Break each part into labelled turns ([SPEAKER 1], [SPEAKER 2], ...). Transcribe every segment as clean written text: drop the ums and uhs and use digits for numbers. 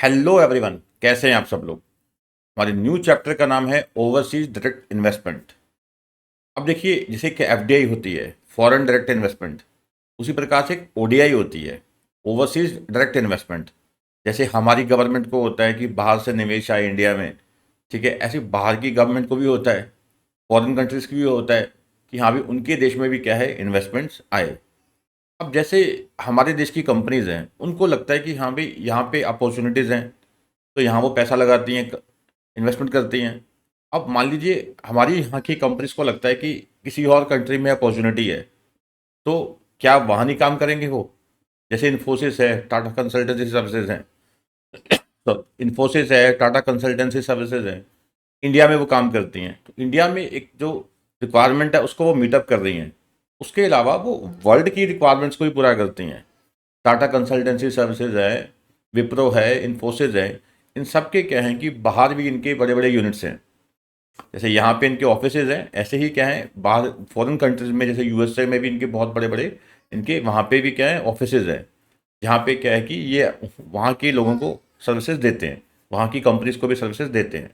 [SPEAKER 1] Hello everyone, कैसे हैं आप सब लोग। हमारे न्यू चैप्टर का नाम है ओवरसीज डायरेक्ट इन्वेस्टमेंट। अब देखिए, जैसे कि एफडीआई होती है, फॉरेन डायरेक्ट इन्वेस्टमेंट, उसी प्रकार से एक ओडीआई होती है, ओवरसीज डायरेक्ट इन्वेस्टमेंट। जैसे हमारी गवर्नमेंट को होता है कि बाहर से निवेश आए इंडिया में, ठीक है, ऐसे बाहर की गवर्नमेंट को भी होता है, फॉरेन कंट्रीज की भी होता है कि हाँ भी उनके देश में भी क्या है, इन्वेस्टमेंट्स आए। अब जैसे हमारे देश की कंपनीज हैं, उनको लगता है कि हाँ भाई यहाँ पे अपॉर्चुनिटीज़ हैं, तो यहाँ वो पैसा लगाती हैं, इन्वेस्टमेंट करती हैं। अब मान लीजिए हमारी यहाँ की कंपनीज को लगता है कि किसी और कंट्री में अपॉर्चुनिटी है, तो क्या वहाँ नहीं काम करेंगे वो। जैसे इन्फोसिस है, टाटा कंसल्टेंसी सर्विसेज हैं, तो इन्फोसिस है, टाटा कंसल्टेंसी सर्विसेज है, इंडिया में वो काम करती हैं। तो इंडिया में एक जो रिक्वायरमेंट है उसको वो मीटअप कर रही हैं। उसके अलावा वो वर्ल्ड की रिक्वायरमेंट्स को भी पूरा करती हैं। टाटा कंसल्टेंसी सर्विसेज है, विप्रो है, इन्फोसिस है, इन सब के क्या हैं कि बाहर भी इनके बड़े बड़े यूनिट्स हैं। जैसे यहाँ पे इनके ऑफिसेज हैं, ऐसे ही क्या है बाहर फॉरेन कंट्रीज में, जैसे यूएसए में भी इनके बहुत बड़े बड़े इनके वहाँ पे भी क्या है ऑफिसेज हैं, जहाँ पे क्या है कि ये वहाँ के लोगों को सर्विसेज देते हैं, वहाँ की कंपनीज को भी सर्विसेज देते हैं।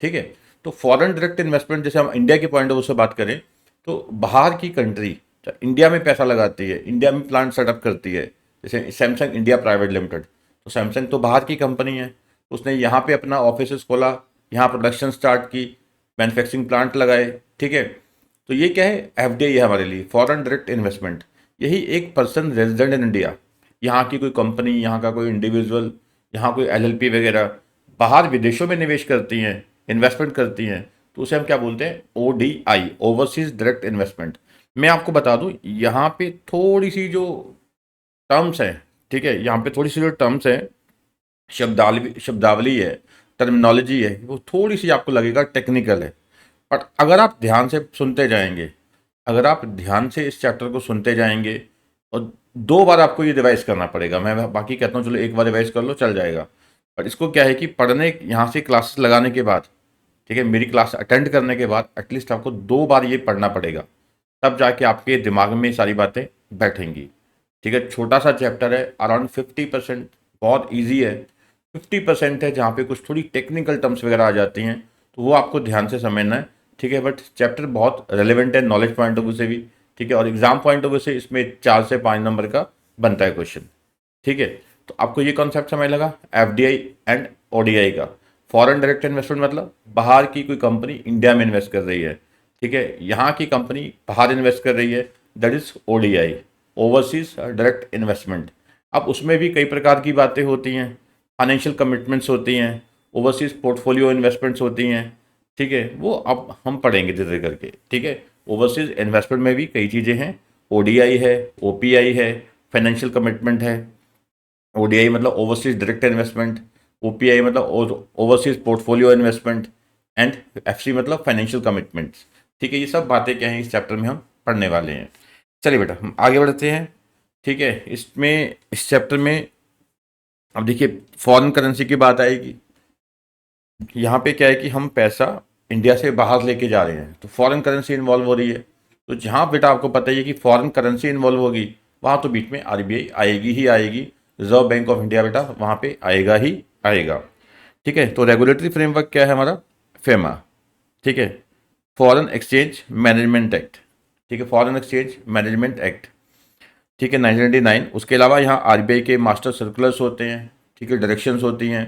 [SPEAKER 1] ठीक है। तो फॉरेन डायरेक्ट इन्वेस्टमेंट, जैसे हम इंडिया के पॉइंट ऑफ व्यू से बात करें, तो बाहर की कंट्री इंडिया में पैसा लगाती है, इंडिया में प्लांट सेटअप करती है। जैसे सैमसंग इंडिया प्राइवेट लिमिटेड, तो सैमसंग तो बाहर की कंपनी है, उसने यहाँ पे अपना ऑफिस खोला, यहाँ प्रोडक्शन स्टार्ट की, मैन्युफैक्चरिंग प्लांट लगाए। ठीक है। तो ये क्या है, एफडीआई है हमारे लिए, फॉरेन डायरेक्ट इन्वेस्टमेंट। यही एक पर्सन रेजिडेंट इन इंडिया, यहाँ की कोई कंपनी, यहाँ का कोई इंडिविजुअल, यहाँ कोई एलएलपी वगैरह बाहर विदेशों में निवेश करती हैं, इन्वेस्टमेंट करती हैं, तो उसे हम क्या बोलते हैं, ओडीआई, ओवरसीज डायरेक्ट इन्वेस्टमेंट। मैं आपको बता दूं, यहाँ पे थोड़ी सी जो टर्म्स हैं, ठीक है, यहाँ पे थोड़ी सी जो टर्म्स हैं, शब्दावली शब्दावली है, टर्मिनोलॉजी है, वो थोड़ी सी आपको लगेगा टेक्निकल है। बट अगर आप ध्यान से सुनते जाएंगे, अगर आप ध्यान से इस चैप्टर को सुनते जाएंगे, और दो बार आपको ये रिवाइज करना पड़ेगा, मैं बाकी कहता हूँ चलो एक बार रिवाइज कर लो चल जाएगा, पर इसको क्या है कि पढ़ने यहाँ से क्लासेस लगाने के बाद, ठीक है, मेरी क्लास अटेंड करने के बाद एटलीस्ट आपको दो बार ये पढ़ना पड़ेगा, तब जाके आपके दिमाग में सारी बातें बैठेंगी। ठीक है, छोटा सा चैप्टर है, अराउंड 50%, बहुत ईजी है। 50% है जहाँ पे कुछ थोड़ी टेक्निकल टर्म्स वगैरह आ जाती हैं, तो वो आपको ध्यान से समझना है। ठीक है, बट चैप्टर बहुत रेलिवेंट है नॉलेज पॉइंट ऑफ व्यू से भी। ठीक है, और एग्जाम पॉइंट ऑफ व्यू से इसमें 4 से 5 नंबर का बनता है क्वेश्चन। ठीक है। तो आपको ये कॉन्सेप्ट समझ लगा, एफडीआई एंड ओडीआई का। फॉरेन डायरेक्ट इन्वेस्टमेंट मतलब बाहर की कोई कंपनी इंडिया में इन्वेस्ट कर रही है, ठीक है, यहाँ की कंपनी बाहर इन्वेस्ट कर रही है, that is ODI, overseas direct investment. अब उसमें भी कई प्रकार की बातें होती हैं, फाइनेंशियल कमिटमेंट्स होती हैं, ओवरसीज पोर्टफोलियो इन्वेस्टमेंट्स होती हैं। ठीक है, वो अब हम पढ़ेंगे धीरे धीरे करके। ठीक है, ओवरसीज इन्वेस्टमेंट में भी कई चीज़ें हैं, ओडीआई है, ओपीआई है, फाइनेंशियल कमिटमेंट है। ओडीआई मतलब ओवरसीज डायरेक्ट इन्वेस्टमेंट, ओपीआई मतलब overseas portfolio investment, and FC मतलब फाइनेंशियल कमिटमेंट्स। ठीक है, ये सब बातें क्या हैं इस चैप्टर में हम पढ़ने वाले हैं। चलिए बेटा, हम आगे बढ़ते हैं। ठीक है, इसमें इस चैप्टर में अब देखिए फॉरेन करेंसी की बात आएगी। यहाँ पे क्या है कि हम पैसा इंडिया से बाहर लेके जा रहे हैं, तो फॉरेन करेंसी इन्वॉल्व हो रही है। तो जहाँ बेटा आपको पता ही है कि फॉरेन करेंसी इन्वॉल्व होगी, वहाँ तो बीच में आरबीआई आएगी ही आएगी, रिजर्व बैंक ऑफ इंडिया बेटा वहाँ पे आएगा ही आएगा। ठीक है, तो रेगुलेटरी फ्रेमवर्क क्या है हमारा, फेमा। ठीक है, फॉरेन एक्सचेंज मैनेजमेंट एक्ट। ठीक है, फॉरेन एक्सचेंज मैनेजमेंट एक्ट, ठीक है, 1999। उसके अलावा यहाँ आरबीआई के मास्टर सर्कुलर्स होते हैं, ठीक है, डायरेक्शंस होती हैं,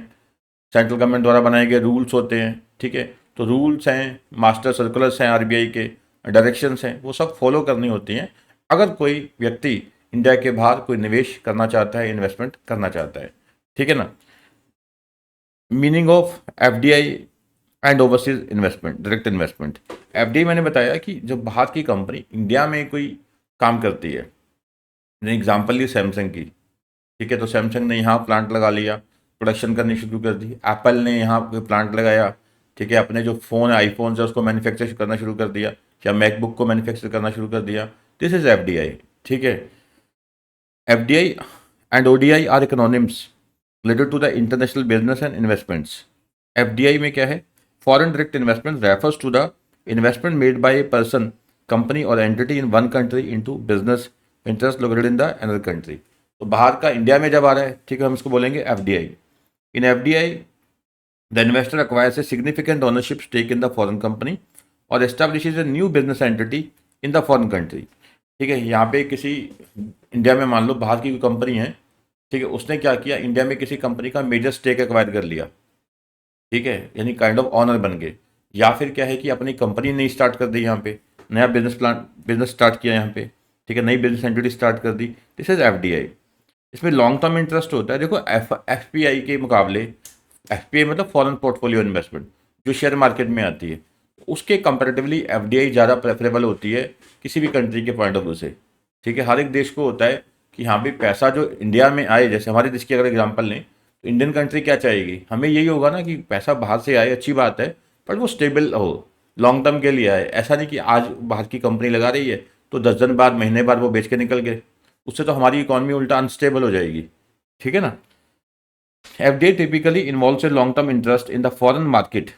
[SPEAKER 1] सेंट्रल गवर्नमेंट द्वारा बनाए गए रूल्स होते हैं। ठीक है, तो रूल्स हैं, मास्टर सर्कुलर्स हैं आरबीआई के, डायरेक्शंस हैं, वो सब फॉलो करनी होती हैं अगर कोई व्यक्ति इंडिया के बाहर कोई निवेश करना चाहता है, इन्वेस्टमेंट करना चाहता है। ठीक है ना। Meaning of FDI and overseas investment, direct investment. FDI मैंने बताया कि जब बाहर की कंपनी इंडिया में कोई काम करती है, एग्जाम्पल ली सैमसंग की। ठीक है, तो सैमसंग ने यहाँ प्लांट लगा लिया, प्रोडक्शन करनी शुरू कर दी। एप्पल ने यहाँ पे प्लांट लगाया, ठीक है, अपने जो फ़ोन है, आईफोन है, उसको मैन्युफैक्चर करना शुरू कर दिया, या मैकबुक को मैन्युफैक्चर करना शुरू कर दिया। This is FDI. ठीक है, FDI and ODI are economics related to the international business and investments. FDI में क्या है, foreign direct investment refers to the investment made by a person, company और entity in one country into business interest located in the another country. तो बाहर का India में जब आ रहा है, ठीक है, हम इसको बोलेंगे FDI. In FDI the investor acquires a significant ownership stake in the foreign company और establishes a new business entity in the foreign country। ठीक है, यहाँ पे किसी इंडिया में मान लो बाहर की कोई कंपनी है, ठीक है, उसने क्या किया, इंडिया में किसी कंपनी का मेजर स्टेक एक्वायर कर लिया, ठीक है, यानी काइंड ऑफ ऑनर बन गए। या फिर क्या है कि अपनी कंपनी नहीं स्टार्ट कर दी, यहाँ पे नया बिजनेस स्टार्ट किया यहाँ पे, ठीक है, नई बिजनेस एंटिटी स्टार्ट कर दी। This is FDI. इसमें लॉन्ग टर्म इंटरेस्ट होता है। देखो एफपीआई के मुकाबले, एफपीआई मतलब फॉरेन पोर्टफोलियो इन्वेस्टमेंट जो शेयर मार्केट में आती है, उसके कंपेरेटिवली एफडीआई ज़्यादा प्रेफरेबल होती है किसी भी कंट्री के पॉइंट ऑफ व्यू से। ठीक है, हर एक देश को होता है कि हाँ भी पैसा जो इंडिया में आए, जैसे हमारे देश की अगर एग्जांपल लें तो इंडियन कंट्री क्या चाहेगी, हमें यही होगा ना कि पैसा बाहर से आए, अच्छी बात है, पर वो स्टेबल हो, लॉन्ग टर्म के लिए आए। ऐसा नहीं कि आज बाहर की कंपनी लगा रही है तो 10 दिन बाद, महीने बाद वो बेच के निकल गए, उससे तो हमारी इकॉनमी उल्टा अनस्टेबल हो जाएगी। ठीक है ना। FDI typically involves a long-term interest in the foreign market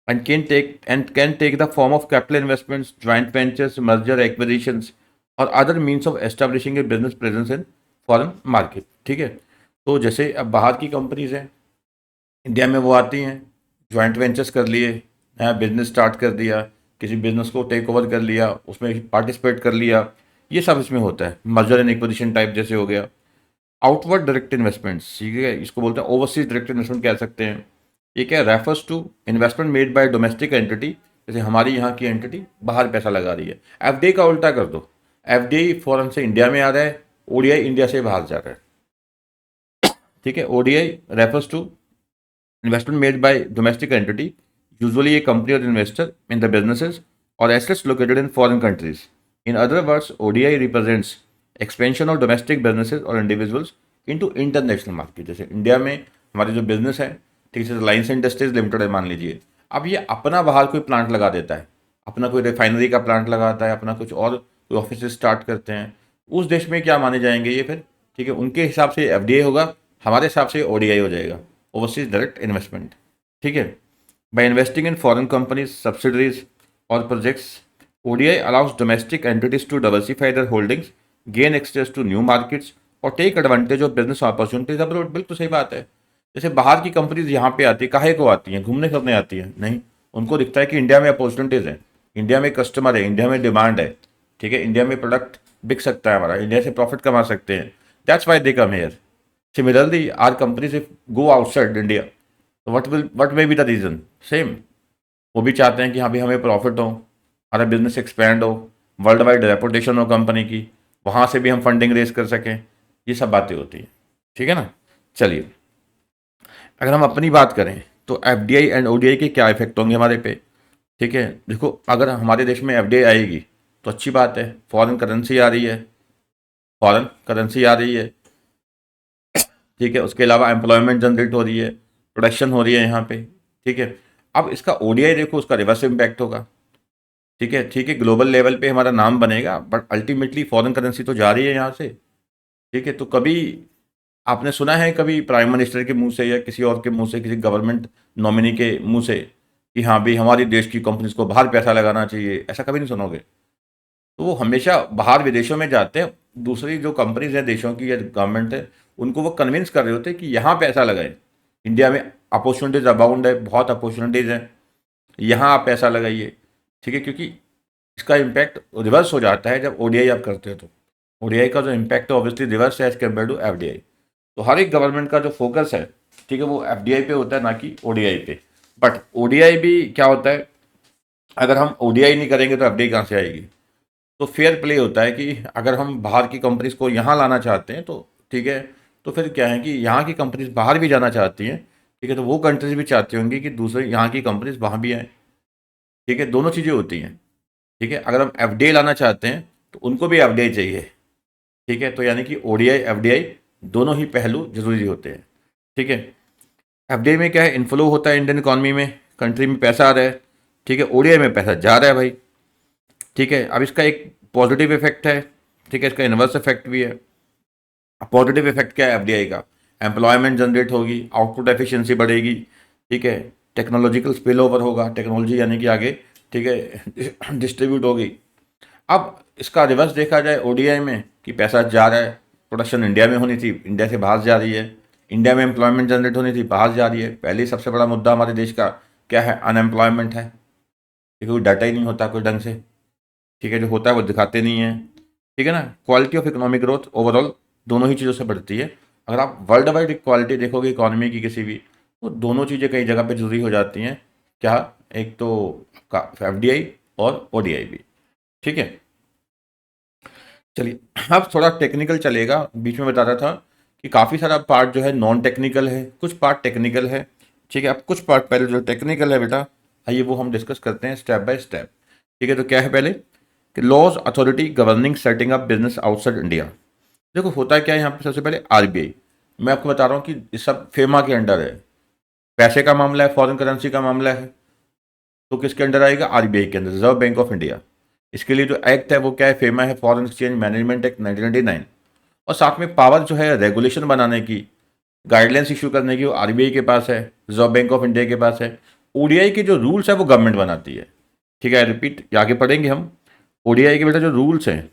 [SPEAKER 1] and can take the form of capital investments, joint ventures, merger acquisitions, और other means of establishing A business presence in foreign market. ठीक है, तो जैसे अब बाहर की companies हैं, India में वो आती हैं, जॉइंट वेंचर्स कर लिए, नया बिजनेस स्टार्ट कर दिया, किसी बिजनेस को टेक ओवर कर लिया, उसमें पार्टिसिपेट कर लिया, ये सब इसमें होता है। मर्जर एंड एक्विजिशन टाइप जैसे हो गया। आउटवर्ड डायरेक्ट इन्वेस्टमेंट्स, ठीक है, इसको बोलते हैं ओवरसीज डायरेक्ट इन्वेस्टमेंट कह सकते हैं। ये क्या, refers to investment made by domestic entity, जैसे हमारी यहाँ की एंटिटी बाहर पैसा लगा रही है। एफडीआई का उल्टा कर दो, एफडीआई फॉरेन से इंडिया में आ रहा है, ओडीआई इंडिया से बाहर जा रहा है। ठीक है, ODI refers to investment made by domestic entity, usually a company और इन्वेस्टर इन द बिजनेसेस और assets located in foreign countries. In other words, ODI represents expansion of domestic businesses और इंडिविजुअल्स इनटू इंटरनेशनल मार्केट। जैसे India में हमारे जो business है, ठीक है, रिलायंस इंडस्ट्रीज लिमिटेड है मान लीजिए, अब ये अपना बाहर कोई प्लांट लगा देता है, अपना कोई रिफाइनरी का प्लांट लगाता है, अपना कुछ और कोई ऑफिस स्टार्ट करते हैं, उस देश में क्या माने जाएंगे ये फिर? ठीक है, उनके हिसाब से एफडीआई होगा, हमारे हिसाब से ओडीआई हो जाएगा, ओवरसीज डायरेक्ट इन्वेस्टमेंट। ठीक है, by investing in foreign companies, subsidiaries और projects, ODI allows domestic entities to diversify their holdings, gain access to new markets और take advantage of business opportunities abroad. बिल्कुल सही बात है। जैसे बाहर की कंपनीज यहाँ पे आती है, काहे को आती हैं? घूमने फिरने आती हैं? नहीं, उनको दिखता है कि इंडिया में अपॉर्चुनिटीज़ हैं, इंडिया में कस्टमर है, इंडिया में डिमांड है, ठीक है, इंडिया में प्रोडक्ट बिक सकता है हमारा, इंडिया से प्रॉफिट कमा सकते हैं। That's why they come here. Similarly our companies if go outside India, what may be the reason? Same, वो भी चाहते हैं कि हाँ भी हमें प्रॉफिट हो, हमारा बिजनेस एक्सपैंड हो, वर्ल्ड वाइड रेपुटेशन हो कंपनी की, वहाँ से भी हम फंडिंग रेज कर सकें, ये सब बातें होती हैं। ठीक है ना। चलिए, अगर हम अपनी बात करें तो एफडीआई एंड ओडीआई के क्या इफेक्ट होंगे हमारे पे? ठीक है, देखो, अगर हमारे देश में एफडीआई आएगी तो अच्छी बात है, फॉरेन करेंसी आ रही है, फॉरेन करेंसी आ रही है, ठीक है, उसके अलावा एम्प्लॉयमेंट जनरेट हो रही है, प्रोडक्शन हो रही है यहाँ पे। ठीक है, अब इसका ओडीआई देखो, उसका रिवर्स इम्पैक्ट होगा। ठीक है, ठीक है, ग्लोबल लेवल पे हमारा नाम बनेगा, बट अल्टीमेटली फॉरेन करेंसी तो जा रही है यहाँ से। ठीक है, तो कभी आपने सुना है कभी प्राइम मिनिस्टर के मुंह से या किसी और के मुंह से, किसी गवर्नमेंट नॉमिनी के मुंह से कि हाँ भाई हमारी देश की कंपनीज को बाहर पैसा लगाना चाहिए? ऐसा कभी नहीं सुनोगे। तो वो हमेशा बाहर विदेशों में जाते हैं, दूसरी जो कंपनीज हैं देशों की या गवर्नमेंट है, उनको वो कन्विंस कर रहे होते हैं कि यहाँ पैसा लगाएं, इंडिया में अपॉर्चुनिटीज़ अबाउंड है, बहुत अपॉर्चुनिटीज़ हैं, यहाँ आप पैसा लगाइए। ठीक है, क्योंकि इसका इम्पैक्ट रिवर्स हो जाता है जब ओडीआई आप करते हो। तो ओडीआई का जो इम्पैक्ट है ऑब्वियसली रिवर्स है एज कम्पेयर टू एफडीआई। तो हर एक गवर्नमेंट का जो फोकस है, ठीक है, वो एफडीआई पे होता है, ना कि ओडीआई पे। बट ओडीआई भी क्या होता है, अगर हम ओडीआई नहीं करेंगे तो एफडीआई कहाँ से आएगी? तो फेयर प्ले होता है कि अगर हम बाहर की कंपनीज को यहाँ लाना चाहते हैं तो ठीक है, तो फिर क्या है कि यहाँ की कंपनीज बाहर भी जाना चाहती हैं, ठीक है, तो वो कंट्रीज भी चाहती होंगी कि दूसरे यहाँ की कंपनीज वहाँ भी आएँ। ठीक है, दोनों चीज़ें होती हैं। ठीक है, अगर हम एफडीआई लाना चाहते हैं तो उनको भी एफडीआई चाहिए। ठीक है, तो यानी कि ओडीआई एफडीआई दोनों ही पहलू जरूरी होते हैं। ठीक है, एफडीआई में क्या है, इनफ्लो होता है इंडियन इकॉनमी में, कंट्री में पैसा आ रहा है। ठीक है, ओडीआई में पैसा जा रहा है भाई। ठीक है, अब इसका एक पॉजिटिव इफेक्ट है, ठीक है, इसका इन्वर्स इफेक्ट भी है। पॉजिटिव इफेक्ट क्या है एफडीआई का? एम्प्लॉयमेंट जनरेट होगी, आउटपुट एफिशिएंसी बढ़ेगी, ठीक है, टेक्नोलॉजिकल स्पिल ओवर होगा, टेक्नोलॉजी यानी कि आगे, ठीक है, डिस्ट्रीब्यूट होगी। अब इसका रिवर्स देखा जाए ओडीआई में कि पैसा जा रहा है, प्रोडक्शन इंडिया में होनी थी, इंडिया से बाहर जा रही है, इंडिया में एम्प्लॉयमेंट जनरेट होनी थी, बाहर जा रही है। पहले ही सबसे बड़ा मुद्दा हमारे देश का क्या है? अनएम्प्लॉयमेंट है, क्योंकि कोई डाटा ही नहीं होता कोई ढंग से, ठीक है, जो होता है वो दिखाते नहीं है, ठीक है ना। Quality of economic growth overall दोनों ही चीज़ों से बढ़ती है। अगर आप वर्ल्ड वाइड क्वालिटी देखोगे इकोनॉमी की किसी भी, तो दोनों चीज़ें कई जगह पे जरूरी हो जाती हैं। क्या? एक तो FDI और ODI भी, ठीक है। चलिए, अब थोड़ा टेक्निकल चलेगा। बीच में बता रहा था कि काफ़ी सारा पार्ट जो है नॉन टेक्निकल है, कुछ पार्ट टेक्निकल है, ठीक है। अब कुछ पार्ट पहले जो टेक्निकल है बेटा, आइए वो हम डिस्कस करते हैं स्टेप बाय स्टेप, ठीक है। तो क्या है पहले कि laws authority governing setting up business outside India. देखो होता है क्या है यहाँ पे, सबसे पहले RBI, मैं आपको बता रहा हूँ कि ये सब फेमा के अंडर है। पैसे का मामला है, फॉरेन करेंसी का मामला है, तो किसके अंडर आएगा? RBI के अंदर, रिजर्व बैंक ऑफ इंडिया। इसके लिए जो एक्ट है वो क्या है? फेमा है, फॉरेन एक्सचेंज मैनेजमेंट एक्ट 1999। और साथ में पावर जो है रेगुलेशन बनाने की, गाइडलाइंस इशू करने की, वो RBI के पास है, रिजर्व बैंक ऑफ इंडिया के पास है। ODI के जो रूल्स है वो गवर्नमेंट बनाती है, ठीक है। रिपीट, आगे पढ़ेंगे हम। ODI के बेटा जो रूल्स हैं,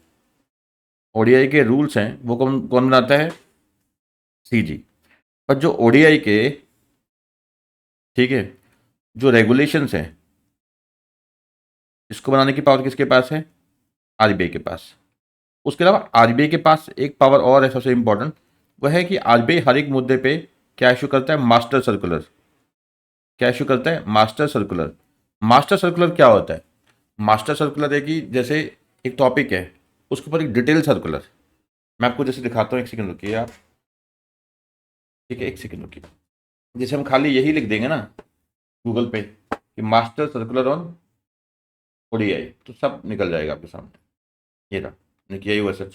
[SPEAKER 1] ODI के रूल्स हैं वो कौन कौन बनाता है? CG। पर जो ODI के, ठीक है, जो रेगुलेशंस हैं, इसको बनाने की पावर किसके पास है? RBI के पास। उसके अलावा RBI के पास एक पावर और है सबसे इंपॉर्टेंट, वह है कि RBI हर एक मुद्दे पे क्या इशू करता है? Master circular. क्या इशू करता है? Master circular. मास्टर सर्कुलर क्या होता है? मास्टर सर्कुलर है कि जैसे एक टॉपिक है, उसके ऊपर एक डिटेल सर्कुलर। मैं आपको जैसे दिखाता हूँ, एक सेकंड रुकिए आप, ठीक है, एक सेकंड रुकिए। जैसे हम खाली यही लिख देंगे ना गूगल पे कि मास्टर सर्कुलर ऑन ODI, तो सब निकल जाएगा आपके सामने। ये रहा, देखिए यही हुआ सच,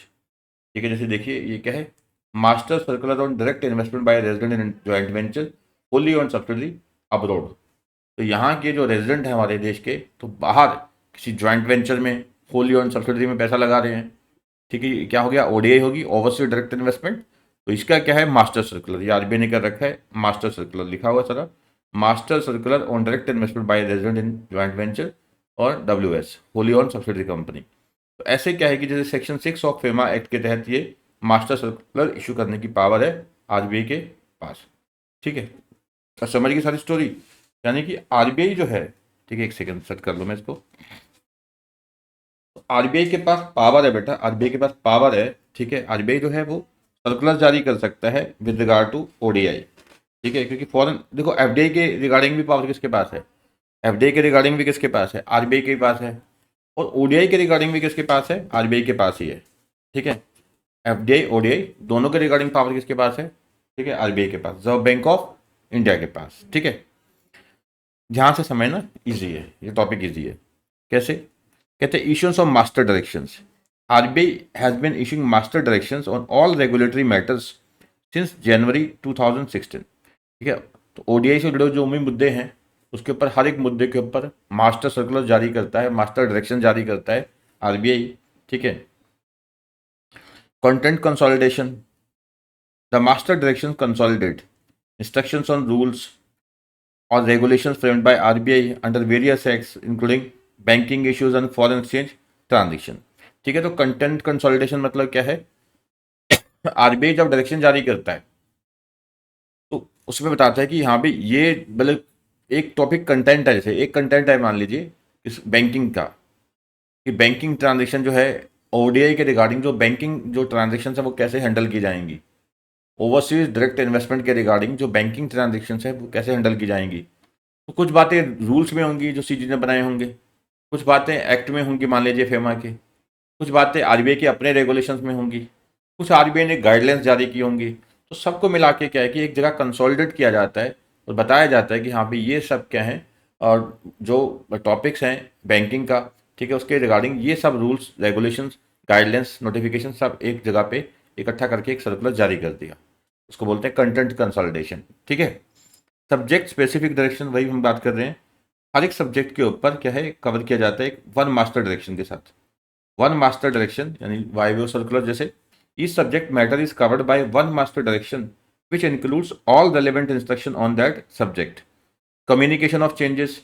[SPEAKER 1] ठीक है। जैसे देखिए ये क्या है? Master circular on direct investment by resident in joint venture wholly owned subsidy abroad. तो यहाँ के जो रेजिडेंट हैं हमारे देश के, तो बाहर किसी जॉइंट वेंचर में होली ऑन सब्सिडी में पैसा लगा रहे हैं, ठीक है। क्या हो गया? ODI होगी, ओवरसीज डायरेक्ट इन्वेस्टमेंट। तो इसका क्या है? Master circular. ये RBI ने कर रखा है, मास्टर सर्कुलर लिखा हुआ सारा, master circular on direct investment by resident in joint venture और WS wholly owned subsidy company. तो ऐसे क्या है कि जैसे सेक्शन 6 ऑफ फेमा एक्ट के तहत ये मास्टर सर्कुलर इशू करने की पावर है RBI के पास, ठीक है। तो समझ गई सारी स्टोरी, यानी कि RBI जो है, ठीक है, एक सेकंड सेट कर लो मैं इसको। RBI के पास पावर है बेटा, RBI के पास पावर है, ठीक है। RBI जो है वो सर्कुलर जारी कर सकता है विद रिगार्ड टू ODI, ठीक है। क्योंकि फॉरेन देखो, FDI के रिगार्डिंग भी पावर किसके पास है? FDI के रिगार्डिंग भी किसके पास है? RBI के पास है। और ODI के रिगार्डिंग भी किसके पास है? RBI के पास ही है, ठीक है। FDI ODI दोनों के रिगार्डिंग पावर किसके पास है? ठीक है, RBI के पास, रिजर्व बैंक ऑफ इंडिया के पास, ठीक है। ध्यान से समझना, इजी है ये टॉपिक, इजी है। कैसे? कहते हैं issuance of master directions. RBI has been issuing master directions on all regulatory matters since January 2016, ठीक है। तो ODI से जुड़े जो भी मुद्दे हैं उसके ऊपर, हर एक मुद्दे के ऊपर मास्टर सर्कुलर जारी करता है, मास्टर डायरेक्शन जारी करता है RBI, ठीक है। Content consolidation, the master direction consolidate instructions on rules or regulations framed by RBI under various acts including banking issues and foreign exchange transaction, ठीक है। तो कंटेंट कंसोलिडेशन मतलब क्या है? RBI जब डायरेक्शन जारी करता है तो उसमें बताता है कि यहाँ पे ये मतलब एक टॉपिक कंटेंट है, जैसे एक कंटेंट है मान लीजिए इस बैंकिंग का, कि बैंकिंग ट्रांजेक्शन जो है ODI के रिगार्डिंग, जो बैंकिंग जो ट्रांजेक्शन है वो कैसे हैंडल की जाएंगी, ओवरसीज डायरेक्ट इन्वेस्टमेंट के रिगार्डिंग जो बैंकिंग ट्रांजेक्शन है वो कैसे हैंडल की जाएंगी। तो कुछ बातें रूल्स में होंगी जो CG ने बनाए होंगे, कुछ बातें एक्ट में होंगी मान लीजिए फेमा के, कुछ बातें RBI के अपने रेगुलेशंस में होंगी, कुछ RBI ने गाइडलाइंस जारी की होंगी। तो सबको मिला के क्या है कि एक जगह कंसोलिडेट किया जाता है और बताया जाता है कि हाँ भाई ये सब क्या है, और जो टॉपिक्स हैं बैंकिंग का, ठीक है, उसके रिगार्डिंग ये सब रूल्स रेगुलेशंस गाइडलाइंस नोटिफिकेशन सब एक जगह पे इकट्ठा करके एक सर्कुलर जारी कर दिया। उसको बोलते हैं कंटेंट कंसोलिडेशन, ठीक है। सब्जेक्ट स्पेसिफिक डायरेक्शन, वही हम बात कर रहे हैं। हर एक सब्जेक्ट के ऊपर क्या है कवर किया जाता है एक वन मास्टर डायरेक्शन के साथ। वन मास्टर डायरेक्शन यानी वाइवो सर्कुलर जैसे, each subject matter is covered by one master direction which includes all relevant instruction on that subject. Communication of changes,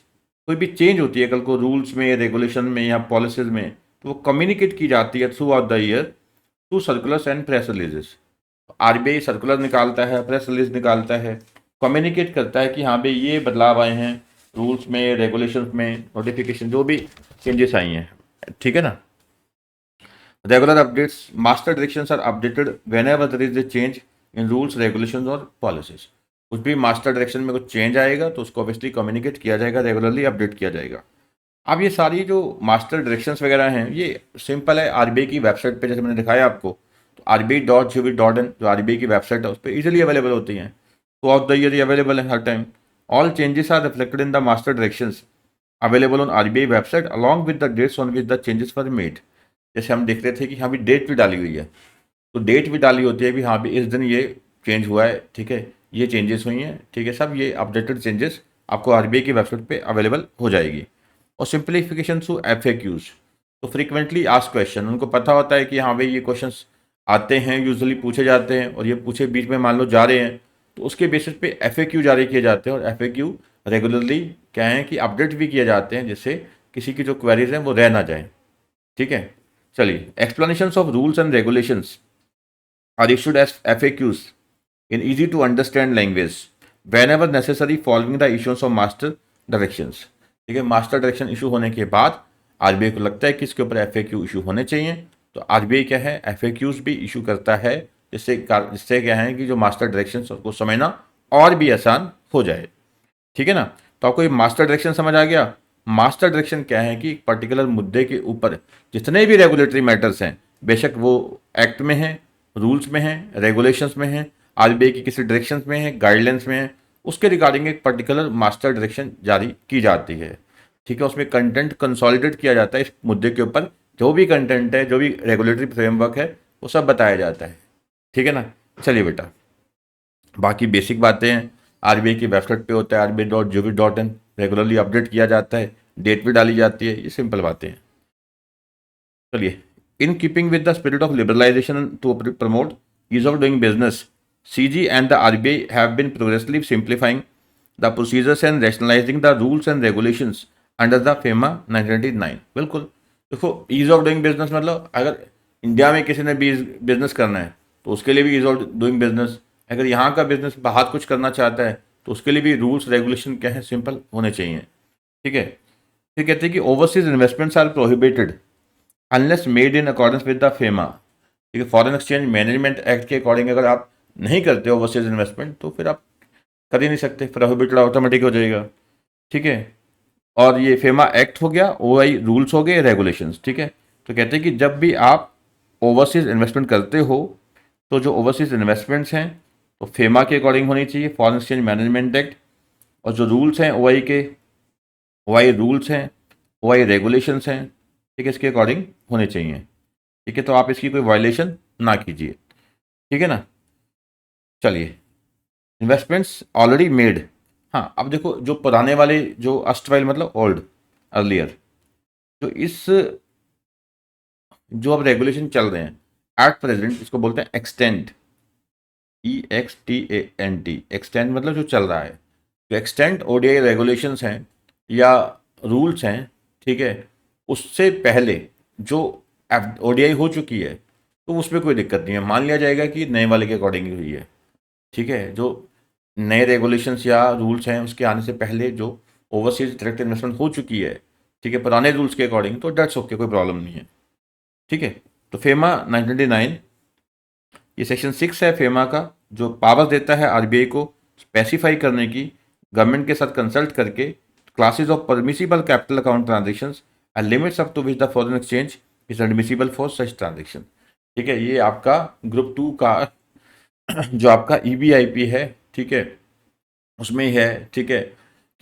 [SPEAKER 1] कोई भी चेंज होती है कल को रूल्स में, रेगुलेशन में या पॉलिसीज में, तो वो कम्युनिकेट की जाती है through out the year through circulars and press releases. RBI circular निकालता है, प्रेस रिलीज निकालता है, कम्युनिकेट करता है कि हाँ भाई ये बदलाव आए हैं रूल्स में, रेगुलेशंस में, नोटिफिकेशन जो भी चेंजेस आई हैं, ठीक है ना। Regular updates, master directions are updated whenever there is a change in rules, regulations और पॉलिसीज। कुछ भी मास्टर डायरेक्शन में कुछ चेंज आएगा तो उसको ऑब्वियसली कम्युनिकेट किया जाएगा, रेगुलरली अपडेट किया जाएगा। अब ये सारी जो मास्टर डायरेक्शंस वगैरह हैं ये सिंपल है, आरबीआई की वेबसाइट पे जैसे मैंने दिखाया आपको, तो RBI.gov.in जो आरबीआई की वेबसाइट है उस पर ईजिली अवेलेबल होती हैं, throughout the year available है हर time. All changes are reflected in the master directions available on RBI website along with the dates on which the changes were made. जैसे हम देख रहे थे कि हाँ भी डेट भी डाली हुई है, तो डेट भी डाली होती है भी हाँ भी इस दिन ये चेंज हुआ है, ठीक है, ये चेंजेस हुई हैं, ठीक है, सब ये अपडेटेड चेंजेस आपको आरबीआई की वेबसाइट पे अवेलेबल हो जाएगी। और सिंप्लीफिकेशन थ्रू FAQs, तो फ्रीक्वेंटली आस्क क्वेश्चन, उनको पता होता है कि हाँ भाई ये क्वेश्चंस आते हैं, यूजुअली पूछे जाते हैं, और ये पूछे बीच में मान लो जा रहे हैं तो उसके बेसिस पे FAQ जारी किए जाते हैं, और FAQ रेगुलरली क्या है कि अपडेट भी किए जाते हैं जिससे किसी की जो क्वेरीज हैं वो रह ना जाए, ठीक है। चलिए, explanations of rules and regulations are issued as FAQs in easy to understand language whenever necessary following the issuance of master directions। ठीक है, मास्टर डायरेक्शन इशू होने के बाद आरबीआई को लगता है कि इसके ऊपर FAQ इशू होने चाहिए, तो आरबीआई क्या है FAQs भी इशू करता है, जिससे क्या है कि जो मास्टर डायरेक्शन को समझना और भी आसान हो जाए, ठीक है ना। तो आपको ये मास्टर डायरेक्शन समझ आ गया। मास्टर डायरेक्शन क्या है कि एक पर्टिकुलर मुद्दे के ऊपर जितने भी रेगुलेटरी मैटर्स हैं, बेशक वो एक्ट में हैं, रूल्स में हैं, रेगुलेशंस में हैं, आरबीआई की किसी डायरेक्शन में है, गाइडलाइंस में है, उसके रिगार्डिंग एक पर्टिकुलर मास्टर डायरेक्शन जारी की जाती है, ठीक है। उसमें कंटेंट कंसोलिडेट किया जाता है, इस मुद्दे के ऊपर जो भी कंटेंट है, जो भी रेगुलेटरी फ्रेमवर्क है, वो सब बताया जाता है, ठीक है ना। चलिए बेटा, बाकी बेसिक बातें हैं, आरबीआई की वेबसाइट पे होता है RBI.gov.in, रेगुलरली अपडेट किया जाता है, डेट भी डाली जाती है, ये सिंपल बातें हैं। चलिए, in keeping with the spirit of liberalisation to promote ease of doing business, CG and the RBI have been progressively simplifying the procedures and rationalizing the rules and regulations under the FEMA 1999। बिल्कुल, देखो ease of doing business मतलब अगर India में किसी ने भी business करना है तो उसके लिए भी ईज ऑफ डूइंग बिजनेस, अगर यहाँ का बिजनेस बाहर कुछ करना चाहता है तो उसके लिए भी रूल्स रेगुलेशन क्या है, सिंपल होने चाहिए, ठीक है। फिर कहते हैं कि overseas investments are prohibited unless made in accordance with the FEMA, ठीक है। फॉरेन एक्सचेंज मैनेजमेंट एक्ट के अकॉर्डिंग अगर आप नहीं करते ओवरसीज इन्वेस्टमेंट तो फिर आप कर ही नहीं सकते, प्रोहिबिटेड ऑटोमेटिक हो जाएगा, ठीक है। और ये फेमा एक्ट हो गया, OI रूल्स हो गए, रेगुलेशंस, ठीक है। तो कहते हैं कि जब भी आप ओवरसीज इन्वेस्टमेंट करते हो तो जो ओवरसीज इन्वेस्टमेंट्स हैं तो फेमा के अकॉर्डिंग होनी चाहिए, फॉरेन एक्सचेंज मैनेजमेंट एक्ट, और जो रूल्स हैं OI के, OI रूल्स हैं, OI रेगुलेशंस हैं, ठीक है, इसके अकॉर्डिंग होने चाहिए, ठीक है। तो आप इसकी कोई वायलेशन ना कीजिए, ठीक है ना। चलिए, इन्वेस्टमेंट्स ऑलरेडी मेड, हाँ अब देखो जो पुराने वाले जो अस्ट मतलब ओल्ड अर्लियर, जो इस जो अब रेगुलेशन चल रहे हैं एट प्रेजेंट, इसको बोलते हैं एक्सटेंट, EXTENT, एक्सटेंट मतलब जो चल रहा है, जो एक्सटेंट ODI रेगुलेशंस हैं या रूल्स हैं, ठीक है, उससे पहले जो ODI हो चुकी है तो उसमें कोई दिक्कत नहीं है, मान लिया जाएगा कि नए वाले के अकॉर्डिंग हुई है, ठीक है। जो नए रेगुलेशंस या रूल्स हैं उसके आने से पहले जो ओवरसीज डायरेक्ट इन्वेस्टमेंट हो चुकी है, ठीक है, पुराने रूल्स के अकॉर्डिंग, तो डेट्स ओके, कोई प्रॉब्लम नहीं है, ठीक है। तो फेमा 1999, ये सेक्शन 6 है फेमा का, जो पावर देता है आरबीआई को स्पेसिफाई करने की, गवर्नमेंट के साथ कंसल्ट करके, classes of permissible capital account transactions and limits up to which the foreign exchange is admissible for such transaction, ठीक है। ये आपका ग्रुप 2 का जो आपका EBIP है, ठीक है, उसमें ही है, ठीक है,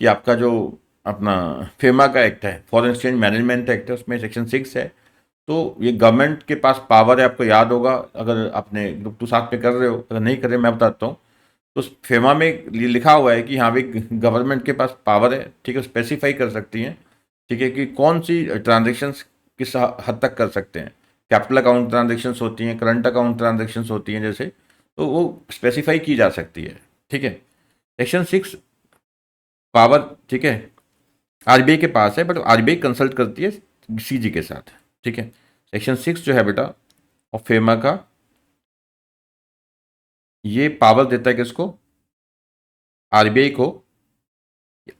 [SPEAKER 1] कि आपका जो अपना फेमा का एक्ट है, फॉरेन एक्सचेंज मैनेजमेंट एक्ट है, उसमें सेक्शन 6 है। तो ये गवर्नमेंट के पास पावर है, आपको याद होगा अगर आपने ग्रुप 2 साथ में कर रहे हो, अगर नहीं कर रहे मैं बताता हूँ। तो उस फेमा में ये लिखा हुआ है कि हाँ भाई गवर्नमेंट के पास पावर है, ठीक है, स्पेसिफाई कर सकती हैं, ठीक है, कि कौन सी ट्रांजेक्शन्स किस हद तक कर सकते हैं, कैपिटल अकाउंट ट्रांजेक्शन्स होती हैं, करंट अकाउंट ट्रांजेक्शन्स होती हैं जैसे, तो वो स्पेसिफाई की जा सकती है, ठीक है। सेक्शन 6 पावर, ठीक है, आरबीआई के पास है, बट आरबीआई कंसल्ट करती है CG के साथ, ठीक है। सेक्शन 6 जो है बेटा और फेमा का ये पावर देता है किसको? आरबीआई को।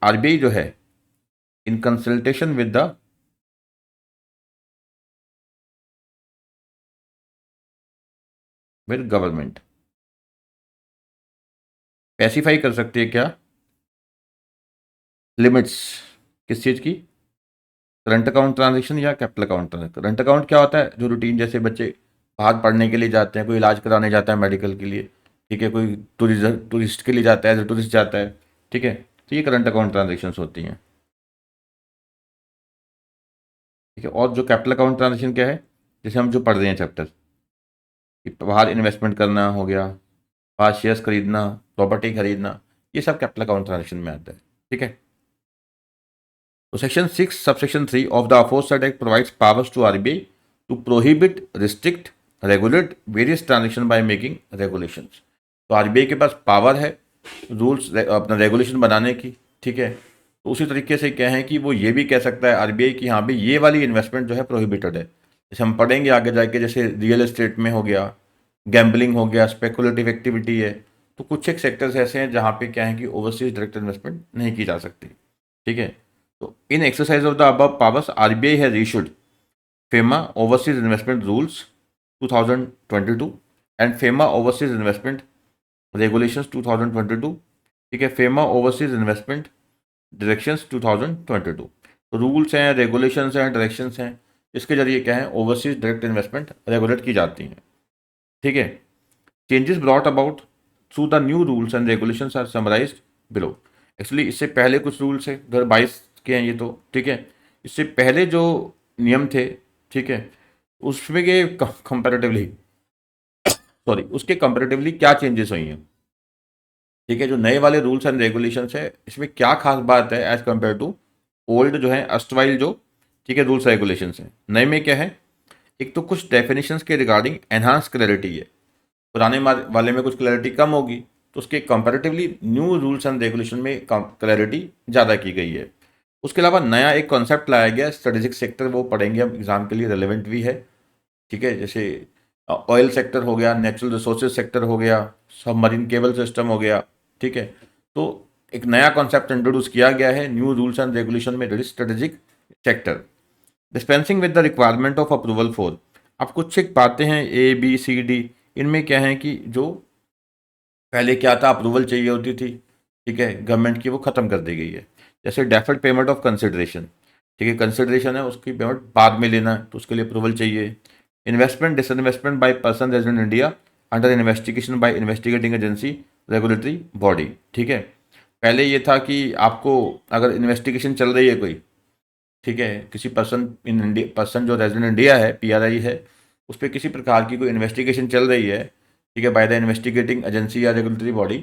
[SPEAKER 1] आरबीआई जो है in consultation with government specify कर सकती है क्या? लिमिट्स किस चीज़ की? करंट अकाउंट ट्रांजेक्शन या capital account transaction. Current account क्या होता है? जो रूटीन, जैसे बच्चे बाहर पढ़ने के लिए जाते हैं, कोई इलाज कराने जाता है मेडिकल के लिए, ठीक है, कोई टूरिस्ट के लिए जाता है, टूरिस्ट जाता है, ठीक है, तो ये करंट अकाउंट ट्रांजेक्शन्स होती हैं, ठीक है। और जो कैपिटल अकाउंट ट्रांजेक्शन क्या है, जैसे हम जो पढ़ रहे हैं चैप्टर, कि बाहर इन्वेस्टमेंट करना हो गया, बाहर शेयर्स खरीदना, प्रॉपर्टी खरीदना, ये सब कैपिटल अकाउंट ट्रांजेक्शन में आता है, ठीक है। तो section 6 subsection 3 of the aforesaid act provides powers to RBI to prohibit, restrict, regulate various transaction by making regulations. तो आरबीआई के पास पावर है रूल्स अपना रेगुलेशन बनाने की, ठीक है। तो उसी तरीके से क्या है कि वो ये भी कह सकता है आरबीआई कि हाँ भाई ये वाली इन्वेस्टमेंट जो है प्रोहिबिटेड है। जैसे हम पढ़ेंगे आगे जाके, जैसे रियल एस्टेट में हो गया, गैम्बलिंग हो गया, स्पेकुलेटिव एक्टिविटी है, तो कुछ एक सेक्टर्स ऐसे हैं जहाँ पे क्या है कि ओवरसीज डायरेक्ट इन्वेस्टमेंट नहीं की जा सकती, ठीक है। तो in exercise of the above powers RBI has issued FEMA Overseas Investment Rules 2022 and FEMA Overseas Investment Regulations 2022, ठीक है, FEMA Overseas Investment Directions 2022। तो रूल्स हैं, रेगुलेशंस हैं, डायरेक्शंस हैं, इसके जरिए क्या है ओवरसीज डायरेक्ट इन्वेस्टमेंट रेगुलेट की जाती हैं, ठीक है। Changes brought about through the new rules and regulations are summarised below. Actually इससे पहले कुछ रूल्स है 2022 के हैं ये, तो ठीक है, इससे पहले जो नियम थे, ठीक है, उसमें के कंपैरेटिवली, सॉरी, उसके कंपैरेटिवली क्या चेंजेस हुई हैं, ठीक है। जो नए वाले रूल्स एंड रेगुलेशंस है, इसमें क्या खास बात है एज कंपेयर टू ओल्ड जो है अस्टवाइल जो, ठीक है, रूल्स रेगुलेशंस हैं। नए में क्या है, एक तो कुछ डेफिनेशंस के रिगार्डिंग एनहांस क्लैरिटी है, पुराने वाले में कुछ क्लैरिटी कम होगी, तो उसके comparatively new rules and regulation में क्लैरिटी ज़्यादा की गई है। उसके अलावा नया एक कॉन्सेप्ट लाया गया स्ट्रेटेजिक सेक्टर, वो पढ़ेंगे हम, एग्जाम के लिए रेलेवेंट भी है, ठीक है। जैसे ऑयल सेक्टर हो गया, नेचुरल रिसोर्सेज सेक्टर हो गया, सबमरीन केबल सिस्टम हो गया, ठीक है। तो एक नया कॉन्सेप्ट इंट्रोड्यूस किया गया है न्यू रूल्स एंड रेगुलेशन में, strategic sector dispensing with the requirement of approval for. अब कुछ एक बातें हैं ABCD, इनमें क्या है कि जो पहले क्या था, अप्रूवल चाहिए होती थी, ठीक है, गवर्नमेंट की, वो ख़त्म कर दी गई है। जैसे डेफर्ड पेमेंट ऑफ कंसिडरेशन, ठीक है, कंसिडरेशन है उसकी पेमेंट बाद में लेना है, तो उसके लिए अप्रूवल चाहिए। Investment disinvestment by person resident India under investigation by investigating agency regulatory body, ठीक है। पहले ये था कि आपको अगर इन्वेस्टिगेशन चल रही है कोई, ठीक है, किसी पर्सन इन इंडिया, पर्सन जो रेजिडेंट इंडिया है, PRI है, उस पर किसी प्रकार की कोई इन्वेस्टिगेशन चल रही है, ठीक है, बाय द इन्वेस्टिगेटिंग एजेंसी या रेगुलेटरी बॉडी,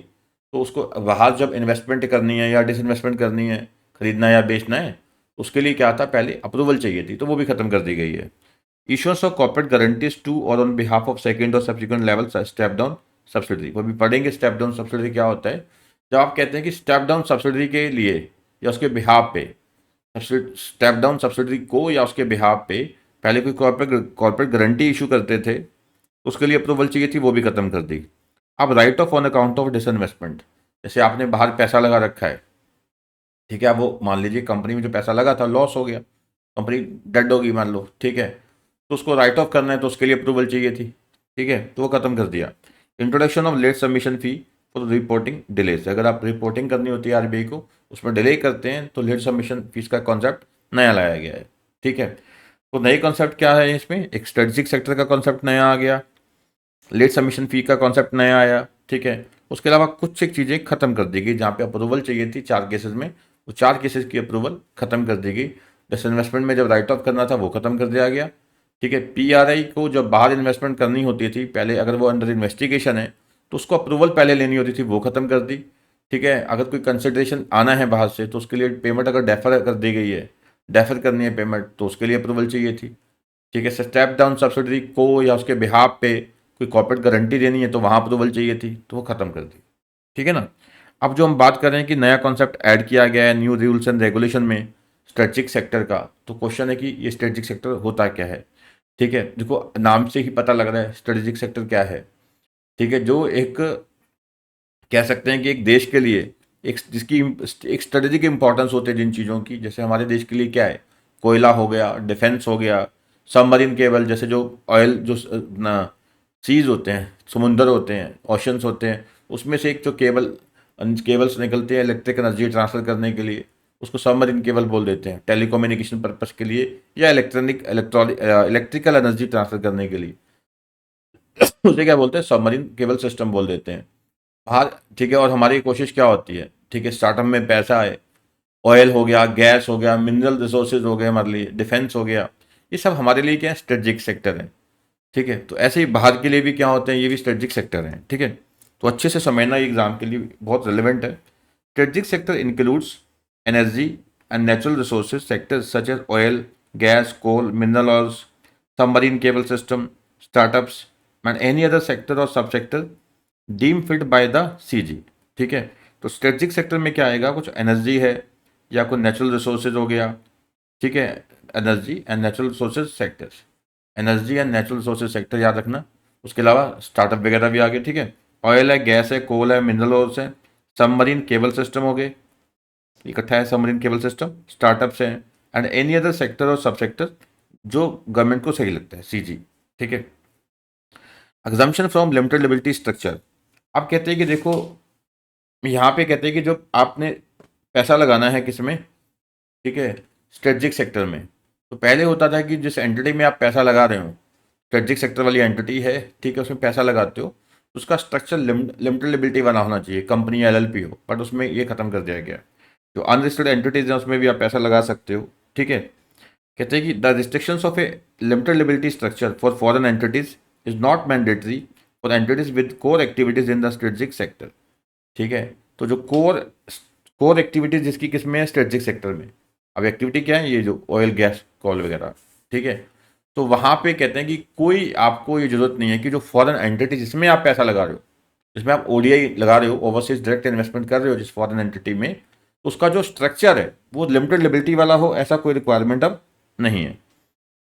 [SPEAKER 1] तो उसको बाहर जब इन्वेस्टमेंट करनी है या डिसइन्वेस्टमेंट करनी है, खरीदना या बेचना है, उसके लिए क्या था, पहले अप्रूवल चाहिए थी, तो वो भी खत्म कर दी गई है। Issuance of corporate guarantees to और ऑन बिहाफ ऑफ सेकंड और subsequent level step down subsidiary, वो भी पढ़ेंगे स्टेप डाउन सब्सिडरी क्या होता है। जब आप कहते हैं कि स्टेप डाउन सब्सिडरी के लिए या उसके बिहाफ पे, स्टेप डाउन सब्सिडरी को या उसके बिहाफ पे पहले कोई कॉर्पोरेट गारंटी इशू करते थे, तो उसके लिए अप्रूवल चाहिए थी, वो भी खत्म कर दी। अब right of on account of disinvestment, जैसे आपने बाहर पैसा लगा रखा है, ठीक है, अब वो मान लीजिए कंपनी में जो पैसा लगा था लॉस हो गया, कंपनी डेड होगी मान लो, ठीक है, तो उसको राइट ऑफ करना है, तो उसके लिए अप्रूवल चाहिए थी, ठीक है, तो वो खत्म कर दिया। Introduction of late submission fee for reporting delays, अगर आप रिपोर्टिंग करनी होती है आरबीआई को, उसमें डिले करते हैं, तो लेट सबमिशन फीस का कॉन्सेप्ट नया लाया गया है, ठीक है। तो नए कॉन्सेप्ट क्या है इसमें, एक स्ट्रेटेजिक सेक्टर का कॉन्सेप्ट नया आ गया, लेट सबमिशन फी का कॉन्सेप्ट नया आया, ठीक है। उसके अलावा कुछ एक चीज़ें खत्म कर दी गई, जहाँ पे अप्रूवल चाहिए थी 4 केसेस में, वो 4 केसेस की अप्रूवल खत्म कर दी गई। डिसइन्वेस्टमेंट में जब राइट ऑफ करना था वो खत्म कर दिया गया, ठीक है। PRI को जब बाहर इन्वेस्टमेंट करनी होती थी पहले, अगर वो अंडर इन्वेस्टिगेशन है, तो उसको अप्रूवल पहले लेनी होती थी, वो खत्म कर दी, ठीक है। अगर कोई कंसिडरेशन आना है बाहर से, तो उसके लिए पेमेंट अगर डेफर कर दी गई है, डेफर करनी है पेमेंट, तो उसके लिए अप्रूवल चाहिए थी, ठीक है। स्टेप डाउन सब्सिडरी को या उसके बिहाफ पे कोई कॉर्पोरेट गारंटी देनी है, तो वहाँ अप्रूवल चाहिए थी, तो वो खत्म कर दी, ठीक है ना। अब जो हम बात कर रहे हैं कि नया कॉन्सेप्ट ऐड किया गया है न्यू रूल्स एंड रेगुलेशन में स्ट्रेटेजिक सेक्टर का, तो क्वेश्चन है कि ये स्ट्रेटेजिक सेक्टर होता क्या है, ठीक है। देखो नाम से ही पता लग रहा है स्ट्रेटेजिक सेक्टर क्या है, ठीक है। जो एक कह सकते हैं कि एक देश के लिए एक जिसकी एक स्ट्रेटेजिक इंपॉर्टेंस होती है जिन चीज़ों की, जैसे हमारे देश के लिए क्या है, कोयला हो गया, डिफेंस हो गया, सबमरीन केबल, जैसे जो ऑयल जो ना सीज होते हैं, समुंदर होते हैं, ओशंस होते हैं, उसमें से एक जो केबल्स निकलते हैं इलेक्ट्रिक एनर्जी ट्रांसफर करने के लिए, उसको सबमरीन केबल बोल देते हैं, टेलीकम्युनिकेशन पर्पस के लिए या इलेक्ट्रिकल एनर्जी ट्रांसफर करने के लिए उसे क्या बोलते हैं, सबमरीन केबल सिस्टम बोल देते हैं। बाहर, ठीक है, और हमारी कोशिश क्या होती है, ठीक है, स्टार्टअप में पैसा है, ऑयल हो गया, गैस हो गया, मिनरल रिसोर्सेज हो गए हमारे लिए, डिफेंस हो गया, ये सब हमारे लिए क्या है, स्ट्रेटेजिक सेक्टर है। ठीक है, तो ऐसे ही बाहर के लिए भी क्या होते हैं, ये भी स्ट्रेटेजिक सेक्टर हैं। ठीक है, तो अच्छे से समझना, ये एग्जाम के लिए बहुत रिलेवेंट है। Strategic sector includes energy and natural resources sectors such as oil, gas, coal, mineral oils, submarine cable system, startups and any other sector और sub sector deem fit by the CG. ठीक है, तो strategic sector में क्या आएगा, कुछ energy है या कुछ नेचुरल रिसोर्सेज हो गया। ठीक है, energy and natural resources sectors, energy and natural resources sector याद रखना। उसके अलावा स्टार्टअप वगैरह भी आ गए। ठीक है, ऑयल है, गैस है, कोल है, मिनरल ऑयल्स है, सबमरीन केबल सिस्टम हो गए, इकट्ठा है सबमरीन केबल सिस्टम, स्टार्टअप्स हैं एंड एनी अदर सेक्टर और सब सेक्टर जो गवर्नमेंट को सही लगता है, सीजी। ठीक है, exemption from limited liability structure. आप कहते हैं कि देखो, यहाँ पे कहते हैं कि जो आपने पैसा लगाना है किस में, ठीक है, स्ट्रेटजिक सेक्टर में, तो पहले होता था कि जिस एंटिटी में आप पैसा लगा रहे हो, स्ट्रेटजिक सेक्टर वाली एंटिटी है, ठीक है, उसमें पैसा लगाते हो, तो उसका स्ट्रक्चर लिमिटेड लिबिलिटी वाला होना चाहिए, कंपनी एलएलपी हो, बट उसमें ये खत्म कर दिया गया। जो अनलिस्टेड एंटिटीज हैं उसमें भी आप पैसा लगा सकते हो। ठीक है, कहते हैं कि the restrictions of A limited liability structure for foreign entities is not mandatory for entities with core activities in the strategic sector. ठीक है, तो जो कोर एक्टिविटीज जिसकी किसमें है, स्ट्रेटजिक सेक्टर में। अब एक्टिविटी क्या है, ये जो ऑयल गैस कॉल वगैरह। ठीक है, तो वहाँ पे कहते हैं कि कोई आपको ये जरूरत नहीं है कि जो फॉरेन एंटिटी जिसमें आप पैसा लगा रहे हो, जिसमें आप ओडीआई लगा रहे हो, ओवरसीज डायरेक्ट इन्वेस्टमेंट कर रहे हो जिस फॉरेन एंटिटी में, तो उसका जो स्ट्रक्चर है वो लिमिटेड लिबिलिटी वाला हो, ऐसा कोई रिक्वायरमेंट अब नहीं है।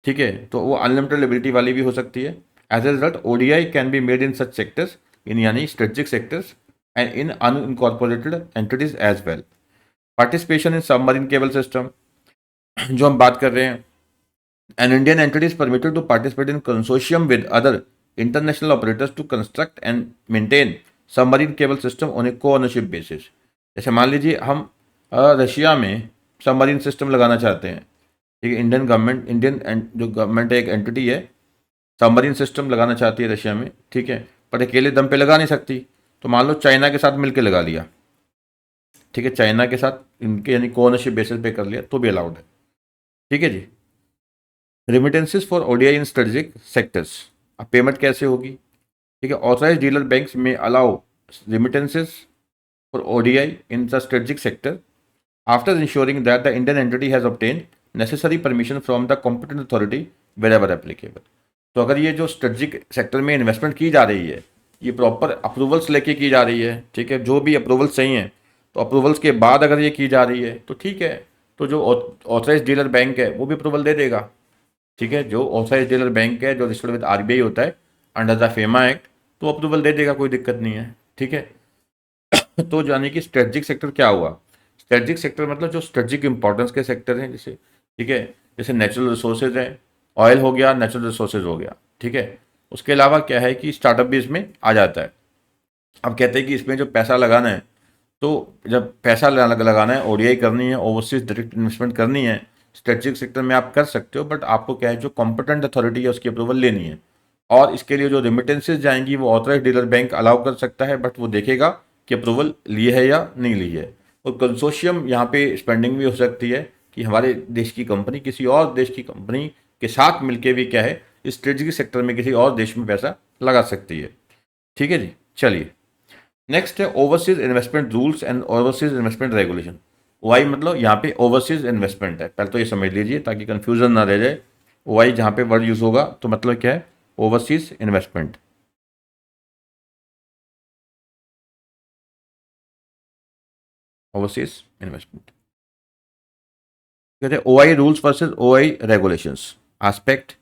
[SPEAKER 1] ठीक है, तो वो अनलिमिटेड लिबिलिटी वाली भी हो सकती है। As a result ODI can be made in such sectors, in यानी strategic sectors and in unincorporated entities as well. Participation in submarine cable system जो हम बात कर रहे हैं, an Indian entity is permitted to participate in consortium with other international operators to construct and maintain submarine cable system on a co-ownership basis। जैसे मान लीजिए हम रशिया में सबमरीन सिस्टम लगाना चाहते हैं, ठीक है, इंडियन जो गवर्नमेंट एक एंटिटी है, सबमरीन सिस्टम लगाना चाहती है रशिया में, ठीक है, पर अकेले दम पे लगा नहीं सकती, तो मान लो चाइना के साथ मिलकर लगा लिया। ठीक है, चाइना के साथ इनके यानी को-ओनरशिप बेसिस पे कर लिया तो भी अलाउड है। ठीक है जी। Remittances for ODI in strategic sectors, अब पेमेंट कैसे होगी, ठीक है, ऑथराइज डीलर बैंक्स में allow remittances for ODI in the strategic sector after ensuring that the Indian entity has obtain necessary permission from the competent authority wherever applicable. तो अगर ये जो स्ट्रेटेजिक सेक्टर में इन्वेस्टमेंट की जा रही है, ये प्रॉपर अप्रूवल्स लेके की जा रही है, ठीक है, जो भी अप्रूवल्स चाहिए, तो अप्रूवल्स के बाद अगर ये की जा रही है तो ठीक है, तो जो ऑथराइज डीलर बैंक है वो भी अप्रूवल दे देगा। ठीक है, जो ऑथराइज डीलर बैंक है जो रजिस्टर्ड विद आरबीआई होता है अंडर द फेमा एक्ट, तो अप्रूवल दे देगा, कोई दिक्कत नहीं है। ठीक है, तो जाने कि स्ट्रेटजिक सेक्टर क्या हुआ, स्ट्रेटजिक सेक्टर मतलब जो स्ट्रेटजिक इंपॉर्टेंस के सेक्टर हैं, जैसे, ठीक है, जैसे नेचुरल रिसोर्सेज है, ऑयल हो गया, नेचुरल रिसोर्सेज हो गया। ठीक है, उसके अलावा क्या है कि स्टार्टअप भी इसमें आ जाता है। अब कहते हैं कि इसमें जो पैसा लगाना है, तो जब पैसा लगाना है, ओडीआई करनी है, ओवरसीज डायरेक्ट इन्वेस्टमेंट करनी है, स्ट्रेटेजिक सेक्टर में आप कर सकते हो, बट आपको क्या है, जो कॉम्पिटेंट अथॉरिटी है उसकी अप्रूवल लेनी है। और इसके लिए जो रेमिटेंसेज जाएंगी वो ऑथराइज डीलर बैंक अलाउ कर सकता है, बट वो देखेगा कि अप्रूवल लिए है या नहीं ली है। और कंसोशियम यहाँ पे स्पेंडिंग भी हो सकती है कि हमारे देश की कंपनी किसी और देश की कंपनी के साथ मिलकर भी क्या है, स्ट्रेटेजिक सेक्टर में किसी और देश में पैसा लगा सकती है। ठीक है जी, चलिए नेक्स्ट है overseas investment rules and overseas investment regulation. OI मतलब यहाँ पे ओवरसीज इन्वेस्टमेंट है, पहले तो ये समझ लीजिए ताकि कंफ्यूजन ना रह जाए। ओआई जहाँ पे वर्ड यूज होगा तो मतलब क्या है, ओवरसीज इन्वेस्टमेंट। ओवरसीज इन्वेस्टमेंट कहते हैं OI rules versus OI regulations. Aspect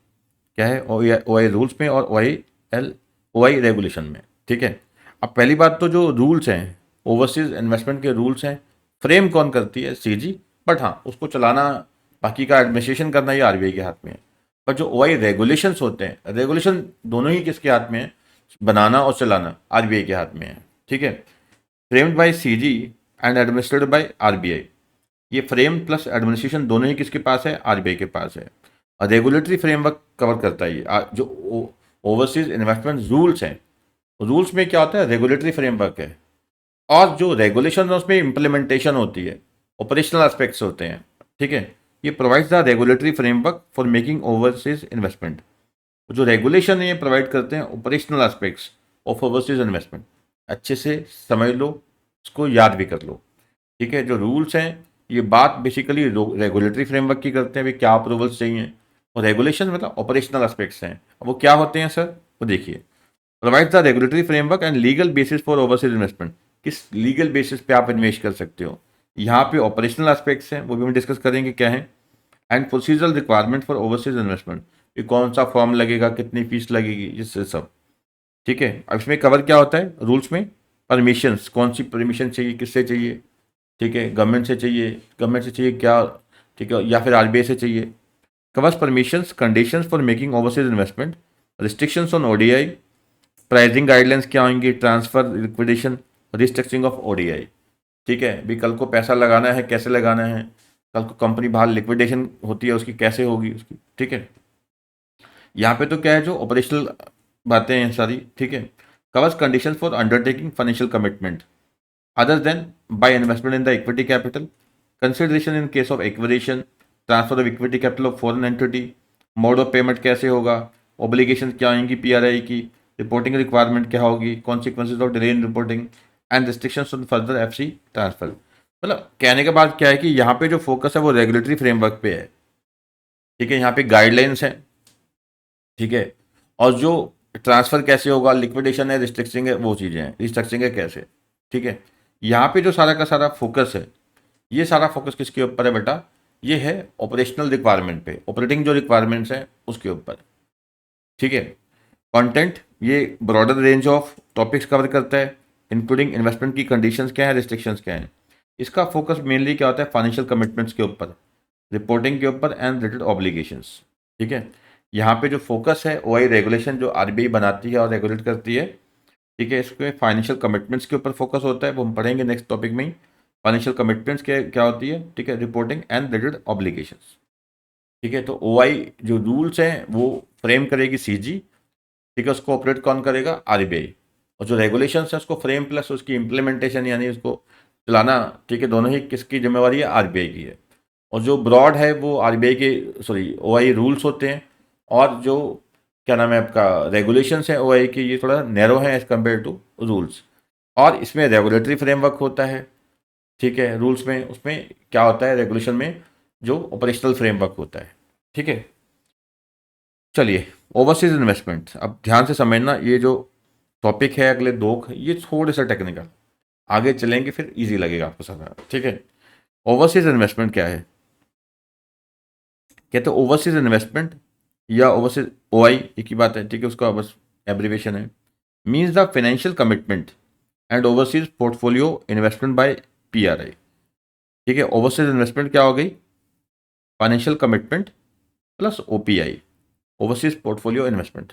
[SPEAKER 1] क्या है, ओआई रूल्स में और ओआई रेगुलेशन में। ठीक है, अब पहली बात तो जो रूल्स हैं, ओवरसीज इन्वेस्टमेंट के रूल्स हैं, फ्रेम कौन करती है? सीजी। बट हाँ, उसको चलाना, बाकी का एडमिनिस्ट्रेशन करना ये आरबीआई के हाथ में है। पर जो ओआई रेगुलेशंस होते हैं, रेगुलेशन दोनों ही किसके हाथ में है? बनाना और चलाना आरबीआई के हाथ में है। ठीक है, framed bye CG and administrated by RBI. ये फ्रेम प्लस एडमिनिस्ट्रेशन दोनों ही किसके पास है? आरबीआई के पास है। और रेगुलेटरी फ्रेमवर्क कवर करता है ये जो ओवरसीज इन्वेस्टमेंट रूल्स हैं, रूल्स में क्या होता है? रेगुलेटरी फ्रेमवर्क है। और जो रेगुलेशन है उसमें इम्प्लीमेंटेशन होती है, ऑपरेशनल एस्पेक्ट्स होते हैं। ठीक है, ये provides the regulatory framework for making overseas investment. जो रेगुलेशन है ये प्रोवाइड करते हैं operational aspects of overseas investment. अच्छे से समझ लो, इसको याद भी कर लो। ठीक है, जो रूल्स हैं ये बात बेसिकली रेगुलेटरी फ्रेमवर्क की करते हैं, भी क्या अप्रूवल्स चाहिए, और रेगुलेशन मतलब ऑपरेशनल एस्पेक्ट्स हैं। अब वो क्या होते हैं सर? वो देखिए, provide the regulatory framework and legal basis for overseas investment. किस लीगल बेसिस पे आप इन्वेस्ट कर सकते हो? यहाँ पे ऑपरेशनल एस्पेक्ट्स हैं, वो भी हम डिस्कस करेंगे क्या है। And procedural requirement for overseas investment, ये कौन सा फॉर्म लगेगा, कितनी फीस लगेगी, इससे सब। ठीक है, अब इसमें कवर क्या होता है रूल्स में? परमिशंस, कौन सी परमिशन चाहिए, किससे चाहिए? ठीक है, गवर्नमेंट से चाहिए क्या? ठीक है, या फिर आरबीआई से चाहिए। Covers permissions, conditions for making overseas investment, restrictions on ODI, pricing guidelines क्या होंगी, transfer, liquidation, restructuring of ODI. ठीक है, भी कल को पैसा लगाना है, कैसे लगाना है, कल को कंपनी बाहर लिक्विडेशन होती है उसकी कैसे होगी उसकी। ठीक है, यहाँ पे तो क्या है, जो ऑपरेशनल बातें हैं सारी। ठीक है, covers condition for undertaking financial commitment other than by investment in the equity capital, consideration in case of acquisition, transfer of equity capital of foreign entity, mode of payment कैसे होगा, obligations क्या आएंगी PRI की, reporting requirement क्या होगी, consequences of delay in reporting and restrictions on further FC transfer. मतलब कहने के बाद क्या है कि यहाँ पे जो फोकस है वो रेगुलेटरी फ्रेमवर्क पे है। ठीक है, यहाँ पे गाइडलाइंस है। ठीक है, और जो ट्रांसफर कैसे होगा, लिक्विडेशन है, रिस्ट्रक्चरिंग है, वो चीज़ें हैं, रिस्ट्रक्चरिंग है कैसे। ठीक है, यहाँ पे जो सारा का सारा फोकस है, ये सारा फोकस किसके ऊपर है बेटा? ये है ऑपरेशनल रिक्वायरमेंट पे, ऑपरेटिंग जो रिक्वायरमेंट्स हैं उसके ऊपर। ठीक है, कंटेंट ये broader range of topics cover करता है, इंक्लूडिंग इन्वेस्टमेंट की कंडीशंस क्या है, रिस्ट्रिक्शंस क्या है। इसका फोकस मेनली क्या होता है? फाइनेंशियल कमिटमेंट्स के ऊपर, रिपोर्टिंग के ऊपर एंड रिलेटेड ऑब्लिगेशंस। ठीक है, यहाँ पे जो फोकस है ओआई रेगुलेशन जो आरबीआई बनाती है और रेगुलेट करती है। ठीक है, इसमें फाइनेंशियल कमिटमेंट्स के ऊपर फोकस होता है, वो हम पढ़ेंगे नेक्स्ट टॉपिक में ही। फाइनेंशियल कमिटमेंट्स क्या होती है? ठीक है, रिपोर्टिंग एंड रिलेटेड ऑब्लिगेशंस। ठीक है, तो ओआई जो रूल्स हैं वो फ्रेम करेगी सीजी। ठीक है, उसको ऑपरेट कौन करेगा? आरबीआई। और जो रेगुलेशंस है उसको फ्रेम प्लस उसकी इम्प्लीमेंटेशन यानी उसको चलाना, ठीक है, दोनों ही किसकी जिम्मेवारी है? आरबीआई की है। और जो ब्रॉड है वो आरबीआई के, सॉरी, ओआई रूल्स होते हैं। और जो क्या नाम है आपका, रेगुलेशंस है ओआई की, ये थोड़ा नैरो है एज कम्पेयर टू रूल्स। और इसमें रेगुलेटरी फ्रेमवर्क होता है। ठीक है, रूल्स में उसमें क्या होता है, रेगुलेशन में जो ऑपरेशनल फ्रेमवर्क होता है। ठीक है, चलिए, ओवरसीज इन्वेस्टमेंट अब ध्यान से समझना। ये जो टॉपिक है अगले दो ये थोड़े सा टेक्निकल, आगे चलेंगे फिर इजी लगेगा आपको समझना। ठीक है, ओवरसीज इन्वेस्टमेंट क्या है? कहते हैं ओवरसीज इन्वेस्टमेंट या ओवरसीज ओआई एक ही बात है। ठीक है, उसका बस एब्रीवेशन है। Means the financial commitment and overseas portfolio investment by PRI. ठीक है, ओवरसीज इन्वेस्टमेंट क्या हो गई? Financial commitment plus OPI, overseas portfolio investment.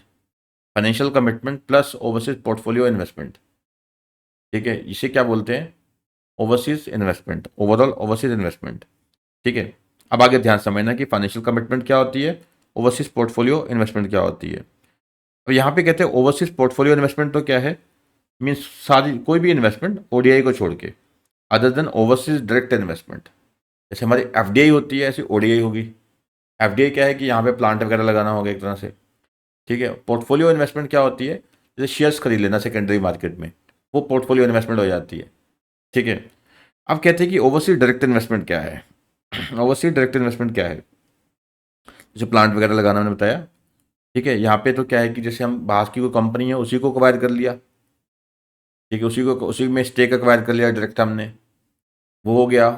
[SPEAKER 1] Financial commitment plus overseas portfolio investment. ठीक है, इसे क्या बोलते हैं? Overseas investment, overall overseas investment. ठीक है, अब आगे ध्यान समझना कि फाइनेंशियल कमिटमेंट क्या होती है, ओवरसीज पोर्टफोलियो इन्वेस्टमेंट क्या होती है। अब यहाँ पे कहते हैं ओवरसीज पोर्टफोलियो इन्वेस्टमेंट तो क्या है? मीन्स सारी कोई भी इन्वेस्टमेंट ओडीआई को छोड़ के, other than overseas direct investment. जैसे हमारी एफडीआई होती है ऐसी ओडीआई होगी। एफडीआई क्या है कि यहाँ पे प्लांट वगैरह लगाना होगा एक तरह से। ठीक है, पोर्टफोलियो इन्वेस्टमेंट क्या होती है? जैसे शेयर्स खरीद लेना सेकेंडरी मार्केट में, वो पोर्टफोलियो इन्वेस्टमेंट हो जाती है। ठीक है, अब कहते हैं कि ओवरसीज डायरेक्ट इन्वेस्टमेंट क्या है? ओवरसीज डायरेक्ट इन्वेस्टमेंट क्या है? जैसे प्लांट वगैरह लगाना मैंने बताया। ठीक है, यहाँ पे तो क्या है कि जैसे हम बाहर की कोई कंपनी है उसी को अक्वायर कर लिया। ठीक है, उसी में स्टेक अक्वायर कर लिया डायरेक्ट हमने, वो हो गया।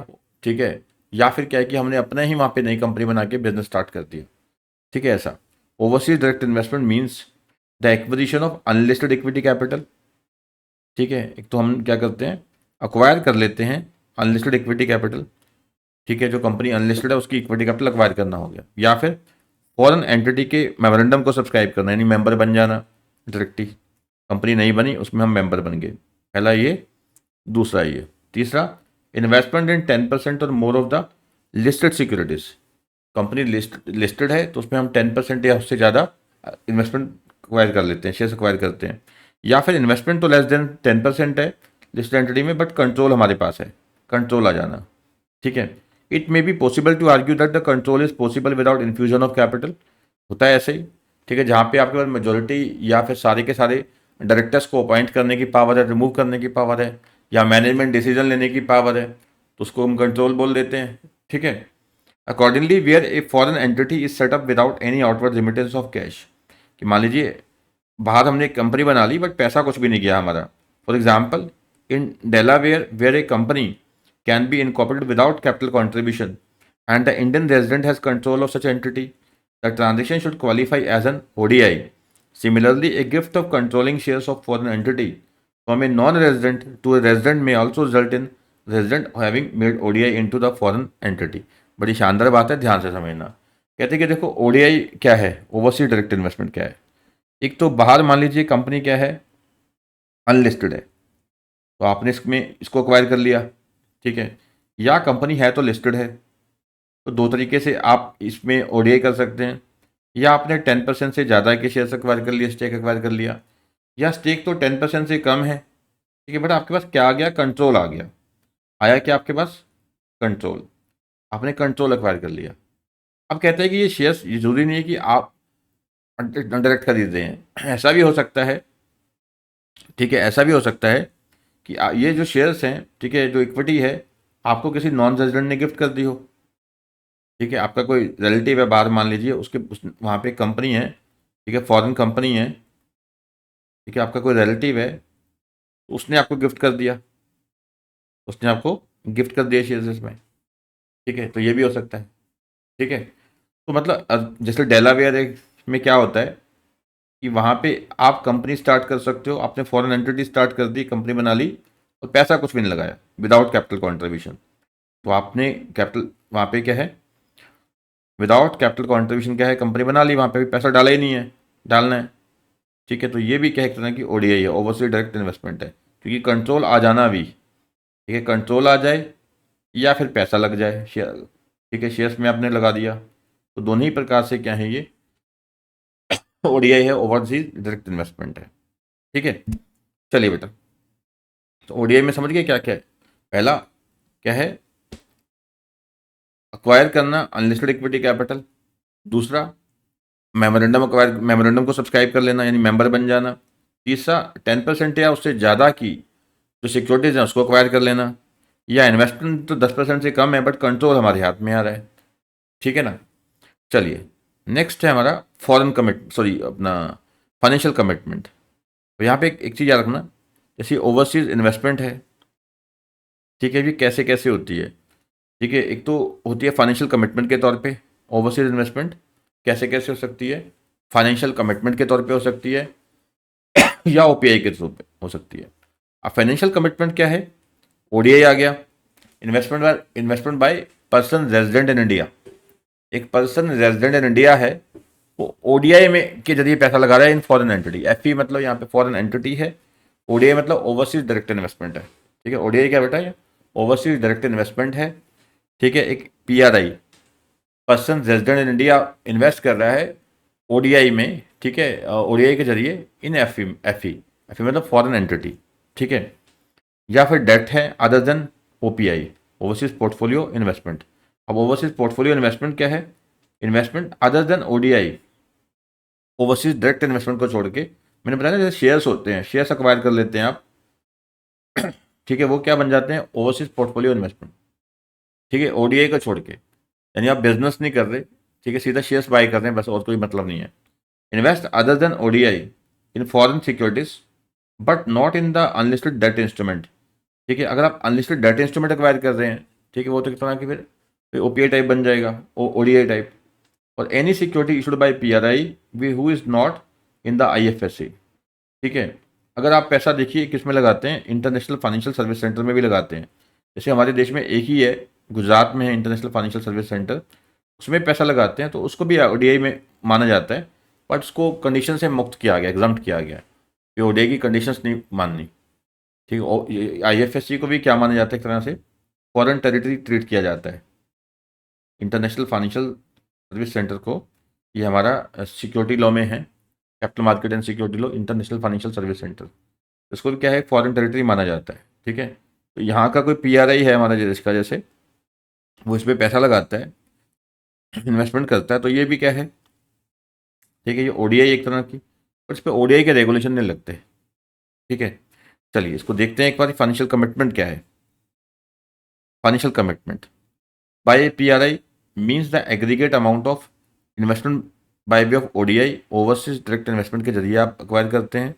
[SPEAKER 1] ठीक है, या फिर क्या है कि हमने अपने ही वहाँ पे नई कंपनी बना के बिजनेस स्टार्ट कर दिया। ठीक है, ऐसा overseas direct investment means the acquisition of unlisted equity capital ठीक है, एक तो हम क्या करते हैं, अक्वायर कर लेते हैं अनलिस्टेड इक्विटी कैपिटल। ठीक है, जो कंपनी अनलिस्टेड है उसकी इक्विटी कैपिटल अक्वायर करना हो गया, या फिर फॉरेन एंटिटी के मेमोरेंडम को सब्सक्राइब करना, यानी मेंबर बन जाना डायरेक्टली। कंपनी नहीं बनी, उसमें हम मेंबर बन गए, पहला ये। दूसरा ये। तीसरा, इन्वेस्टमेंट इन 10% और more of the listed securities. Company listed है तो उसमें हम 10% या उससे ज़्यादा इन्वेस्टमेंट एक्वायर कर लेते हैं, शेयर्स एक्वायर करते हैं। या फिर इन्वेस्टमेंट तो लेस देन 10% है लिस्टेड एंटिटी में, बट कंट्रोल हमारे पास है, कंट्रोल आ जाना। ठीक है, it may be possible to argue that the control is possible without infusion of capital. होता है ऐसे ही। ठीक है, जहाँ पे आपके पास मेजोरिटी या फिर सारे के सारे डायरेक्टर्स को अपॉइंट करने की पावर है, रिमूव करने की पावर है, या मैनेजमेंट डिसीजन लेने की पावर है, तो उसको हम कंट्रोल बोल देते हैं। ठीक है, accordingly where a foreign entity is set up without any outward remittance of cash, कि मान लीजिए बाहर हमने एक कंपनी बना ली बट पैसा कुछ भी नहीं गया हमारा। For example, in Delaware where a company can be incorporated without capital contribution and the Indian resident has control of such entity, the transaction should qualify as an ODI. Similarly, a gift of controlling shares of foreign entity from a non-resident to a resident may also result in resident having made ODI into the foreign entity। बड़ी शानदार बात है, ध्यान से समझना। कहते हैं कि देखो ओडीआई क्या है, ओवरसीज डायरेक्ट इन्वेस्टमेंट क्या है। एक तो बाहर मान लीजिए कंपनी क्या है, अनलिस्टेड है, तो आपने इसमें इसको अक्वायर कर लिया। ठीक है, या कंपनी है तो लिस्टेड है, तो दो तरीके से आप इसमें ओडीआई कर सकते हैं। या आपने 10% से ज़्यादा के शेयर्स एक्वायर कर लिया, स्टेक एक्वायर कर लिया, या स्टेक तो 10% से कम है। ठीक है, बट आपके पास क्या आ गया, कंट्रोल आ गया। आया क्या आपके पास, कंट्रोल। आपने कंट्रोल एक्वायर कर लिया। अब कहते हैं कि ये शेयर्स, ये जरूरी नहीं है कि आप डायरेक्ट खरीद रहे हैं, ऐसा भी हो सकता है। ठीक है, ऐसा भी हो सकता है कि ये जो शेयर्स हैं, ठीक है, जो इक्विटी है, आपको किसी नॉन रेजिडेंट ने गिफ्ट कर दी हो। ठीक है, आपका कोई रिलेटिव है बाहर, मान लीजिए उसके वहाँ पे कंपनी है, ठीक है, फॉरेन कंपनी है। ठीक है, आपका कोई रिलेटिव है, उसने आपको गिफ्ट कर दिया, उसने आपको गिफ्ट कर दिया शेयर्स में। ठीक है, तो ये भी हो सकता है। ठीक है, तो मतलब जैसे डेलावेयर में क्या होता है कि वहाँ पे आप कंपनी स्टार्ट कर सकते हो, आपने फॉरेन एंटिटी स्टार्ट कर दी, कंपनी बना ली, और पैसा कुछ भी नहीं लगाया, विदाउट कैपिटल कॉन्ट्रीब्यूशन। तो आपने कैपिटल वहाँ पे क्या है, विदाउट कैपिटल कॉन्ट्रीब्यूशन क्या है, कंपनी बना ली, वहाँ पे भी पैसा डाला ही नहीं है, डालना है। ठीक है, तो ये भी क्या एक तरह की ओडीआई है, ओवरसीज डायरेक्ट इन्वेस्टमेंट है, क्योंकि कंट्रोल आ जाना भी। ठीक है, कंट्रोल आ जाए या फिर पैसा लग जाए शेयर। ठीक है, शेयर्स में आपने लगा दिया, तो दोनों ही प्रकार से क्या है, ये ओडीआई है, ओवरसीज डायरेक्ट इन्वेस्टमेंट है। ठीक है, चलिए बेटा, तो ओडीआई में समझ गए क्या क्या है। पहला क्या है, अक्वायर करना अनलिस्टेड इक्विटी कैपिटल। दूसरा, मेमोरेंडम अक्वायर, मेमोरेंडम को सब्सक्राइब कर लेना, यानी मेंबर बन जाना। तीसरा, 10% या उससे ज़्यादा की जो सिक्योरिटीज हैं उसको अक्वायर कर लेना। या इन्वेस्टमेंट तो 10% से कम है बट कंट्रोल हमारे हाथ में आ रहा है। ठीक है ना। चलिए, नेक्स्ट है हमारा फॉरेन कमिट, सॉरी अपना फाइनेंशियल कमिटमेंट। तो यहाँ पे एक चीज़ याद रखना, जैसे ओवरसीज इन्वेस्टमेंट है, ठीक है, ये कैसे कैसे होती है। ठीक है, एक तो होती है फाइनेंशियल कमिटमेंट के तौर पे। ओवरसीज इन्वेस्टमेंट कैसे कैसे हो सकती है, फाइनेंशियल कमिटमेंट के तौर पे हो सकती है, या ओपीआई के तौर पे हो सकती है। अब फाइनेंशियल कमिटमेंट क्या है, ओडीआई आ गया, investment by person resident in India. एक पर्सन रेजिडेंट इन इंडिया है, वो ओडीआई में के जरिए पैसा लगा रहा है इन फॉरेन एंटिटी। एफई मतलब यहाँ पे फॉरेन एंटिटी है, ओडीआई मतलब ओवरसीज डायरेक्ट इन्वेस्टमेंट है। ठीक है, ओडीआई क्या बेटा, ये ओवरसीज डायरेक्ट इन्वेस्टमेंट है। ठीक है, एक PRI, person resident in India, invest कर रहा है ओडीआई में। ठीक है, ओडीआई के जरिए इन एफई मतलब फॉरेन एंटिटी। ठीक है, या फिर डेट है other than OPI, overseas portfolio investment. अब ओवरसीज पोर्टफोलियो इन्वेस्टमेंट क्या है, investment other than ODI, overseas direct investment को छोड़ के। मैंने बताया ना, जैसे शेयर्स होते हैं, शेयर्स अक्वायर कर लेते हैं आप। ठीक है, वो क्या बन जाते हैं, ओवरसीज पोर्टफोलियो इन्वेस्टमेंट। ठीक है, ओडीआई को छोड़ के, यानी आप बिजनेस नहीं कर रहे, ठीक है, सीधा शेयर्स बाय कर रहे हैं बस, और कोई मतलब नहीं है। Invest other than ODI in foreign securities but not in the unlisted debt instrument. ठीक है, अगर आप अनलिस्टेड डेट इंस्ट्रूमेंट एक्वायर कर रहे हैं, ठीक है, वो तो किस तरह की फिर ओपीआई टाइप बन जाएगा, ओडीआई टाइप। और any security issued by PRI we who is not in the IFSC. ठीक है, अगर आप पैसा देखिए किस में लगाते हैं, इंटरनेशनल फाइनेंशियल सर्विस सेंटर में भी लगाते हैं। जैसे हमारे देश में एक ही है, गुजरात में है इंटरनेशनल फाइनेंशियल सर्विस सेंटर, उसमें पैसा लगाते हैं तो उसको भी ओडीआई में माना जाता है, बट उसको कंडीशन से मुक्त किया गया, एग्जाम्प्ट किया गया कि ओडीआई की कंडीशंस नहीं माननी। ठीक है, आईएफएससी को भी क्या माना जाता है, एक तरह से फॉरेन टेरिटरी ट्रीट किया जाता है। इंटरनेशनल फाइनेंशियल सर्विस सेंटर को, ये हमारा सिक्योरिटी लॉ में है, capital market and security law, international financial service centre, इसको भी क्या है, फॉरेन टेरिटरी माना जाता है। ठीक है, तो यहाँ का कोई पीआरआई है हमारा देश का, जैसे वो इस पर पैसा लगाता है, इन्वेस्टमेंट करता है, तो ये भी क्या है, ठीक है, ये ओडीआई एक तरह की, पर इस पर ओडीआई के रेगुलेशन नहीं लगते। ठीक है, चलिए इसको देखते हैं एक बार, फाइनेंशियल कमिटमेंट क्या है। Financial commitment by PRI means the aggregate amount of investment by way of ODI, overseas direct investment के जरिए आप अक्वायर करते हैं।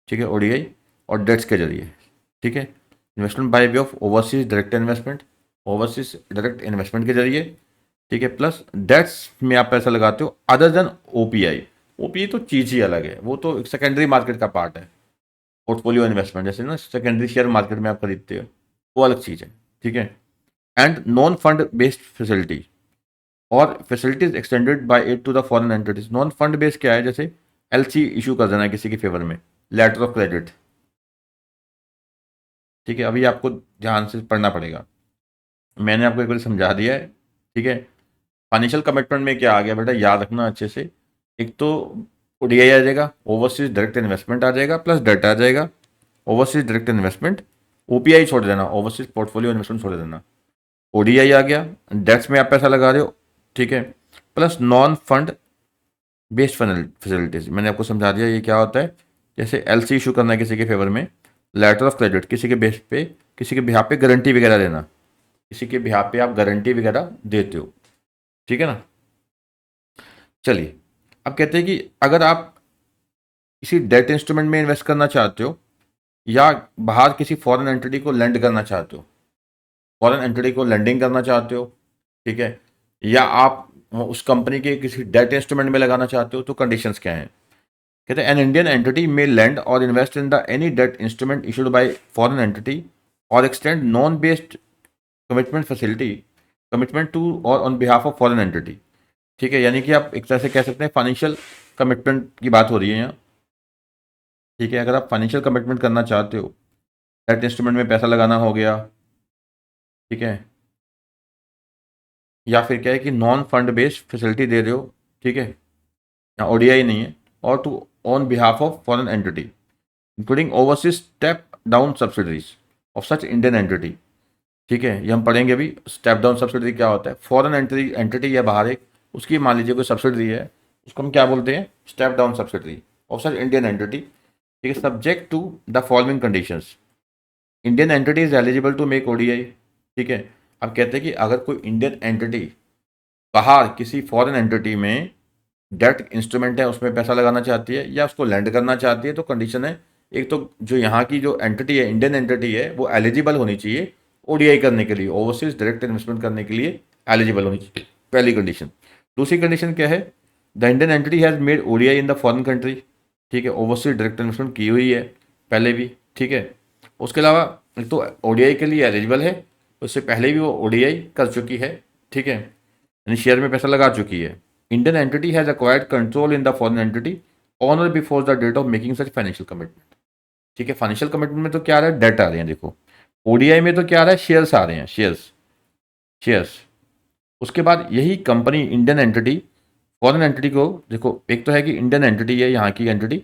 [SPEAKER 1] ठीक है, ओडीआई और डेट्स के जरिए। ठीक है, investment by way of overseas direct investment, overseas direct investment के जरिए। ठीक है, प्लस डेट्स में आप पैसा लगाते हो अदर देन ओपीआई। ओपीआई तो चीज़ ही अलग है, वो तो एक सेकेंडरी मार्केट का पार्ट है, पोर्टफोलियो इन्वेस्टमेंट, जैसे ना सेकेंडरी शेयर मार्केट में आप खरीदते हो, वो अलग चीज़ है। ठीक है, and non fund based facility और facilities extended by it to the foreign entities. Non fund based क्या है, जैसे एलसी इशू कर देना है किसी के फेवर में, लेटर ऑफ क्रेडिट। ठीक है, अभी आपको ध्यान से पढ़ना पड़ेगा, मैंने आपको एक बार समझा दिया है। ठीक है, फाइनेंशियल कमिटमेंट में क्या आ गया बेटा, याद रखना अच्छे से। एक तो ओडीआई आ जाएगा, ओवरसीज डायरेक्ट इन्वेस्टमेंट आ जाएगा, प्लस डेट आ जाएगा। ओवरसीज डायरेक्ट इन्वेस्टमेंट, ओपीआई छोड़ देना, ओवरसीज पोर्टफोलियो इन्वेस्टमेंट छोड़ देना, ओडीआई आ गया, डेट्स में आप पैसा लगा रहे हो। ठीक है, plus non fund based facilities, मैंने आपको समझा दिया ये क्या होता है। जैसे एलसी इशू करना है किसी के फेवर में, लेटर ऑफ क्रेडिट, किसी के बेस पे, किसी के बिहाफ पे गारंटी वगैरह देना, किसी के बिहाफ पे आप गारंटी वगैरह देते हो। ठीक है ना। चलिए, अब कहते हैं कि अगर आप किसी डेट इंस्ट्रूमेंट में इन्वेस्ट करना चाहते हो या बाहर किसी फॉरेन एंटिटी को लेंड करना चाहते हो, फॉरेन एंटिटी को लेंडिंग करना चाहते हो, ठीक है, या आप उस कंपनी के किसी डेट इंस्ट्रूमेंट में लगाना चाहते हो, तो कंडीशंस क्या हैं। कहते हैं an Indian entity may lend or invest in the any debt instrument issued by foreign entity or extend non based commitment facility commitment to और on behalf of foreign entity. ठीक है, यानी कि आप एक तरह से कह सकते हैं फाइनेंशियल कमिटमेंट की बात हो रही है यहाँ। ठीक है, अगर आप फाइनेंशियल कमिटमेंट करना चाहते हो, डेट इंस्ट्रूमेंट में पैसा लगाना हो गया, ठीक है, या फिर क्या है कि नॉन फंड बेस्ड फैसिलिटी दे रहे हो, ठीक है, यहाँ ओडीआई नहीं है, और to on behalf of foreign entity including overseas step down subsidiaries of such Indian entity. ठीक है, ये हम पढ़ेंगे अभी, स्टेप डाउन सब्सिडरी क्या होता है। फॉरेन एंटिटी एंटिटी या बाहर एक, उसकी मान लीजिए कोई सब्सिडरी है, उसको हम क्या बोलते हैं, step down subsidiary of such Indian entity. ठीक है, subject to the following conditions, Indian entity is eligible to make ODI. ठीक है, अब कहते हैं कि अगर कोई इंडियन एंटिटी बाहर किसी फॉरेन एंटिटी में डेट इंस्ट्रूमेंट है उसमें पैसा लगाना चाहती है या उसको लैंड करना चाहती है, तो कंडीशन है, एक तो जो यहाँ की जो एंटिटी है, इंडियन एंटिटी है, वो एलिजिबल होनी चाहिए ओडीआई करने के लिए, ओवरसीज डायरेक्ट इन्वेस्टमेंट करने के लिए एलिजिबल होनी चाहिए, पहली कंडीशन। दूसरी कंडीशन क्या है, the Indian entity has made ODI in the foreign country. ठीक है, ओवरसीज डायरेक्ट इन्वेस्टमेंट की हुई है पहले भी। ठीक है, उसके अलावा एक तो ओडीआई के लिए एलिजिबल है, उससे पहले भी वो ओडीआई कर चुकी है। ठीक है, यानी शेयर में पैसा लगा चुकी है। Indian entity has acquired control in the foreign entity on or before the date of making such financial commitment. ठीक है, फाइनेंशियल कमिटमेंट में तो क्या आ रहा है, डेट आ रहे हैं, देखो ओडीआई में तो क्या आ रहा है, शेयर्स आ रहे हैं, शेयर्स, शेयर्स। उसके बाद यही company Indian entity foreign entity को, देखो एक तो है कि इंडियन एंटिटी है, यहाँ की एंटिटी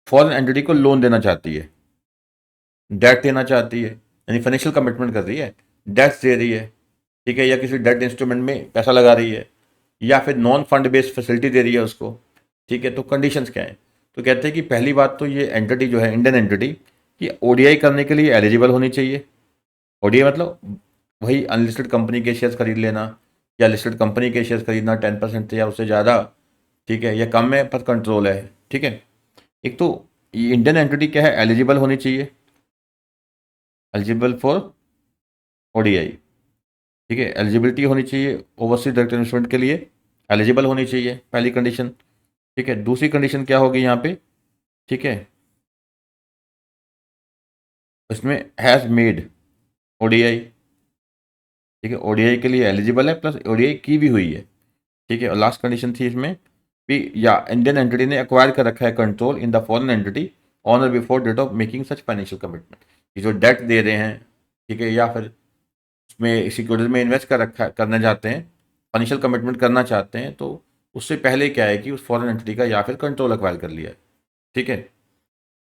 [SPEAKER 1] फॉरेन एंटिटी को लोन देना चाहती है, डेट देना चाहती है, यानी फाइनेंशियल कमिटमेंट कर रही है, डेट्स दे रही है। ठीक है, या किसी डेट इंस्ट्रूमेंट में पैसा लगा रही है, या फिर नॉन फंड बेस्ड फैसिलिटी दे रही है उसको। ठीक है, तो कंडीशंस क्या है, तो कहते हैं कि पहली बात तो ये एंटिटी जो है, इंडियन एंटिटी, ये ओडीआई करने के लिए एलिजिबल होनी चाहिए। ओडीआई मतलब वही अनलिस्टेड कंपनी के शेयर्स खरीद लेना, या लिस्टेड कंपनी के शेयर्स खरीदना 10% या उससे ज़्यादा। ठीक है, या कम में पर कंट्रोल है। ठीक है, एक तो ये इंडियन एंटिटी क्या है, एलिजिबल होनी चाहिए, एलिजिबल फॉर ओडीआई। ठीक है, एलिजिबिलिटी होनी चाहिए ओवरसीज डायरेक्ट इन्वेस्टमेंट के लिए, एलिजिबल होनी चाहिए, पहली कंडीशन। ठीक है, दूसरी कंडीशन क्या होगी यहाँ पे, ठीक है, इसमें हैज़ मेड ओडीआई, ठीक है, ओडीआई के लिए एलिजिबल है प्लस ओडीआई की भी हुई है, ठीक है। और लास्ट कंडीशन थी इसमें भी, या इंडियन एंटिटी ने एक्वायर कर रखा है control in the foreign entity on or before date of making such financial commitment, ये जो डेट दे रहे हैं, ठीक है, या फिर उसमें सिक्योरिटीज में इन्वेस्ट कर रखा करना चाहते हैं, फाइनेंशियल कमिटमेंट करना चाहते हैं, तो उससे पहले क्या है कि उस फॉरेन एंटिटी का या फिर कंट्रोल एक्वायर कर लिया है, ठीक है।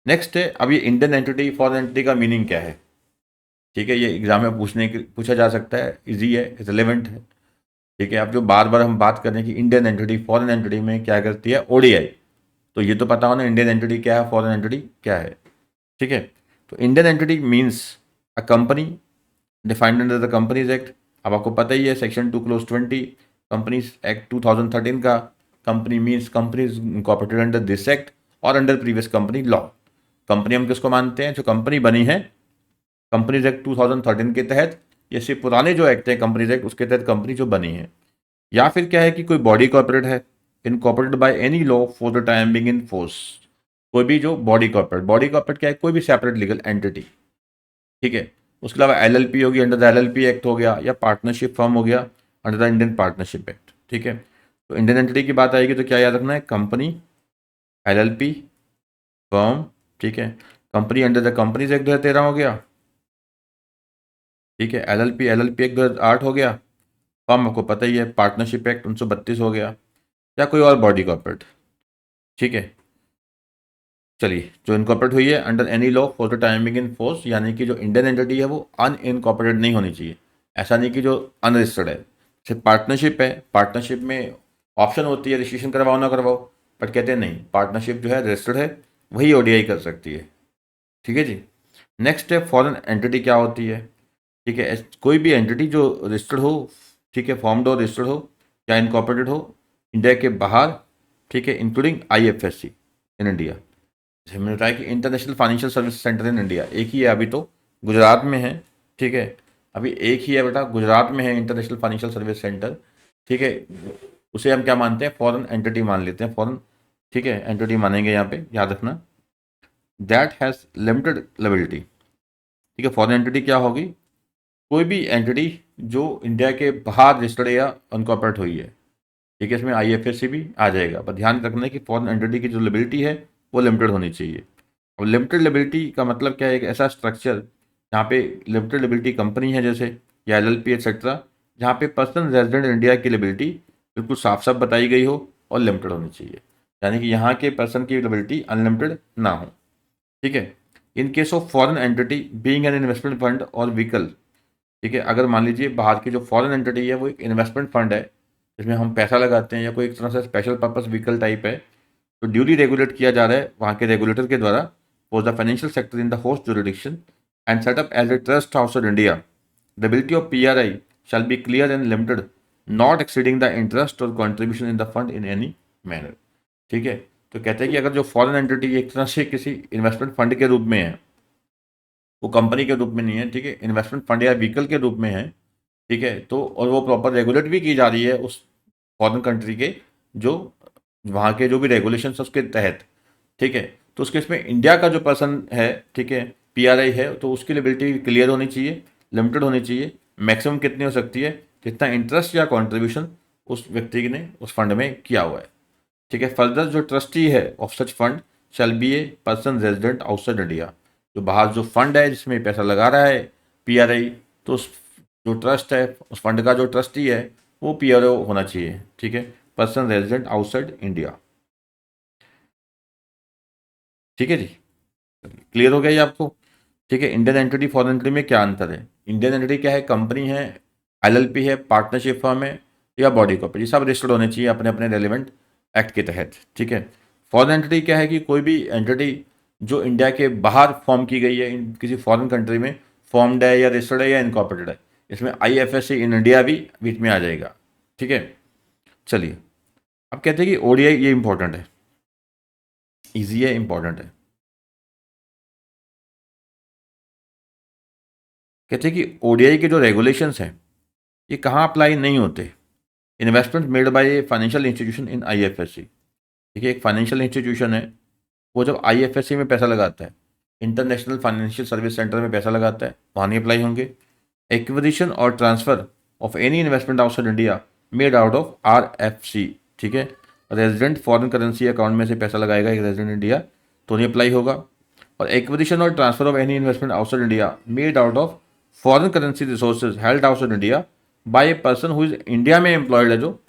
[SPEAKER 1] नेक्स्ट है, अब ये इंडियन एंटिटी फॉरेन एंटिटी का मीनिंग क्या है, ठीक है, ये एग्जाम में पूछा जा सकता है, इजी है, रिलेवेंट है, ठीक है। अब जो बार बार हम बात कर रहे हैं कि इंडियन एंटिटी फॉरेन एंटिटी में क्या करती है, ओडीआई, तो ये तो पता होना इंडियन एंटिटी क्या है, फॉरेन एंटिटी क्या है, ठीक है। तो Indian entity means a company defined under the companies act, अब आपको पता ही है सेक्शन 2 क्लोज 20 कंपनीज एक्ट 2013 का, company means companies incorporated under this act or under previous company law. Company हम किसको मानते हैं, जो कंपनी बनी है कंपनीज एक्ट 2013 के तहत, या सिर्फ पुराने जो एक्ट है कंपनीज एक्ट उसके तहत कंपनी जो बनी है, या फिर क्या है कि कोई बॉडी कॉर्पोरेट है incorporated by any law for the time being in force, कोई भी जो बॉडी कॉर्पोरेट क्या है, कोई भी सेपरेट लीगल एंटिटी, ठीक है। उसके अलावा एलएलपी होगी अंडर द एलएलपी एक्ट हो गया, या पार्टनरशिप फर्म हो गया under the Indian partnership act, ठीक है। तो इंडियन एंटिटी की बात आएगी तो क्या याद रखना है, कंपनी, एलएलपी, फर्म, ठीक है। Company under the companies act 2013 हो गया, ठीक है। एलएलपी एक्ट 2008 हो गया, फर्म आपको पता ही है पार्टनरशिप एक्ट 1932 हो गया, या कोई और बॉडी कॉर्पोरेट, ठीक है। चलिए, जो इनकॉर्पोरेट हुई है under any law for the timing in force, यानी कि जो इंडियन एंटिटी है वो अनइनकॉर्पोरेटेड नहीं होनी चाहिए, ऐसा नहीं कि जो अनरजिस्टर्ड है। सिर्फ पार्टनरशिप है, पार्टनरशिप में ऑप्शन होती है रजिस्ट्रेशन करवाओ ना करवाओ, बट कहते हैं नहीं, पार्टनरशिप जो है रजिस्टर्ड है वही ओडीआई कर सकती है, ठीक है जी। नेक्स्ट है फॉरेन एंटिटी क्या होती है, ठीक है, कोई भी एंटिटी जो रजिस्टर्ड हो, ठीक है, फॉर्म्ड हो, रजिस्टर्ड हो या इनकॉर्पोरेटेड हो इंडिया के बाहर, ठीक है, इंक्लूडिंग आईएफएससी इन इंडिया, जैसे मैंने बताया कि international financial service centre in India एक ही है अभी तो, गुजरात में है, ठीक है, अभी एक ही है बेटा, गुजरात में है इंटरनेशनल फाइनेंशियल सर्विस सेंटर, ठीक है। उसे हम क्या मानते हैं, फॉरेन एंटिटी मान लेते हैं, फॉरेन, ठीक है, एंटिटी मानेंगे यहाँ पे, याद रखना, दैट हैज़ लिमिटेड लेबिलिटी, ठीक है। फॉरेन एंटिटी क्या होगी, कोई भी एंटिटी जो इंडिया के बाहर रजिस्टर्ड या अनकॉर्पोरेट हुई है, ठीक है, इसमें आईएफएससी भी आ जाएगा, पर ध्यान रखना है कि फॉरेन एंटिटी की जो लिबिलिटी है वो लिमिटेड होनी चाहिए। अब लिमिटेड लिबिलिटी का मतलब क्या है, एक ऐसा स्ट्रक्चर जहाँ पे लिमिटेड लिबिलिटी कंपनी है जैसे, या एलएलपी एक्सेट्रा, जहाँ पे पर्सन रेजिडेंट इंडिया की लिबिलिटी बिल्कुल साफ साफ बताई गई हो और लिमिटेड होनी चाहिए, यानी कि यहाँ के पर्सन की लिबिलिटी अनलिमिटेड ना हो, ठीक है। In case of foreign entity being an investment fund और व्हीकल, ठीक है, अगर मान लीजिए बाहर की जो फॉरेन एंटिटी है वो एक इन्वेस्टमेंट फंड है जिसमें हम पैसा लगाते हैं, या कोई एक तरह से स्पेशल पर्पस व्हीकल टाइप है, तो ड्यूली रेगुलेट किया जा रहा है वहाँ के रेगुलेटर के द्वारा for the financial sector in the host jurisdiction and set up as a trust outside India, the ability of PRI shall be clear and limited, not exceeding the interest or contribution in the fund in any manner, ठीक है। तो कहते हैं कि अगर जो foreign entity एक तरह से किसी इन्वेस्टमेंट फंड के रूप में है, वो कंपनी के रूप में नहीं है, ठीक है, इन्वेस्टमेंट फंड या व्हीकल के रूप में है, ठीक है, तो और वो प्रॉपर रेगुलेट भी की जा रही है उस फॉरेन कंट्री के जो वहाँ के जो भी रेगुलेशन है उसके तहत, ठीक है। तो उसके इसमें इंडिया का जो पर्सन है, ठीक है, पीआरआई है, तो उसकी लिबिलिटी क्लियर होनी चाहिए, लिमिटेड होनी चाहिए, मैक्सिमम कितनी हो सकती है, जितना इंटरेस्ट या कॉन्ट्रीब्यूशन उस व्यक्ति ने उस फंड में किया हुआ है, ठीक है। फर्दर जो ट्रस्टी है of such fund shall be a person resident outside India, जो बाहर जो फंड है जिसमें पैसा लगा रहा है पीआरआई, तो उस जो ट्रस्ट है उस फंड का जो ट्रस्टी है वो पीआरओ होना चाहिए, ठीक है, पर्सन रेजिडेंट आउटसाइड इंडिया, ठीक है जी। क्लियर हो गया ये आपको, ठीक है। इंडियन एंटिटी फॉरेन एंटिटी में क्या अंतर है, इंडियन एंटिटी क्या है, कंपनी है, एलएलपी है, पार्टनरशिप फर्म है, या बॉडी कॉर्पोरेट, ये सब रजिस्टर्ड होने चाहिए अपने अपने रेलिवेंट एक्ट के तहत, ठीक है। फॉरेन एंटिटी क्या है कि कोई भी एंटिटी जो इंडिया के बाहर फॉर्म की गई है, किसी फॉरेन कंट्री में फॉर्म्ड है या रजिस्टर्ड है या इनकॉर्पोरेटेड है, इसमें आईएफएससी इन इंडिया भी बीच में आ जाएगा, ठीक है। चलिए, अब कहते हैं कि ओडीआई ये इंपॉर्टेंट है, ईजी है, इंपॉर्टेंट है। कहते हैं कि ओडीआई के जो रेगुलेशंस हैं ये कहाँ अप्लाई नहीं होते, investment made by a financial institution in IFSC, ठीक है, एक फाइनेंशियल इंस्टीट्यूशन है, वो जब आईएफएससी में पैसा लगाता है, इंटरनेशनल फाइनेंशियल सर्विस सेंटर में पैसा लगाता है, वहाँ नहीं अप्लाई होंगे। एक्विजिशन और transfer of any investment outside India made out of RFC, ठीक है, रेजिडेंट फॉरेन करेंसी अकाउंट में से पैसा लगाएगा एक रेजिडेंट इंडिया, तो नहीं अप्लाई होगा। और एक्विजिशन और transfer of any investment outside India made out of foreign currency resources held outside India by a person who is India में एम्प्लॉयड है जो,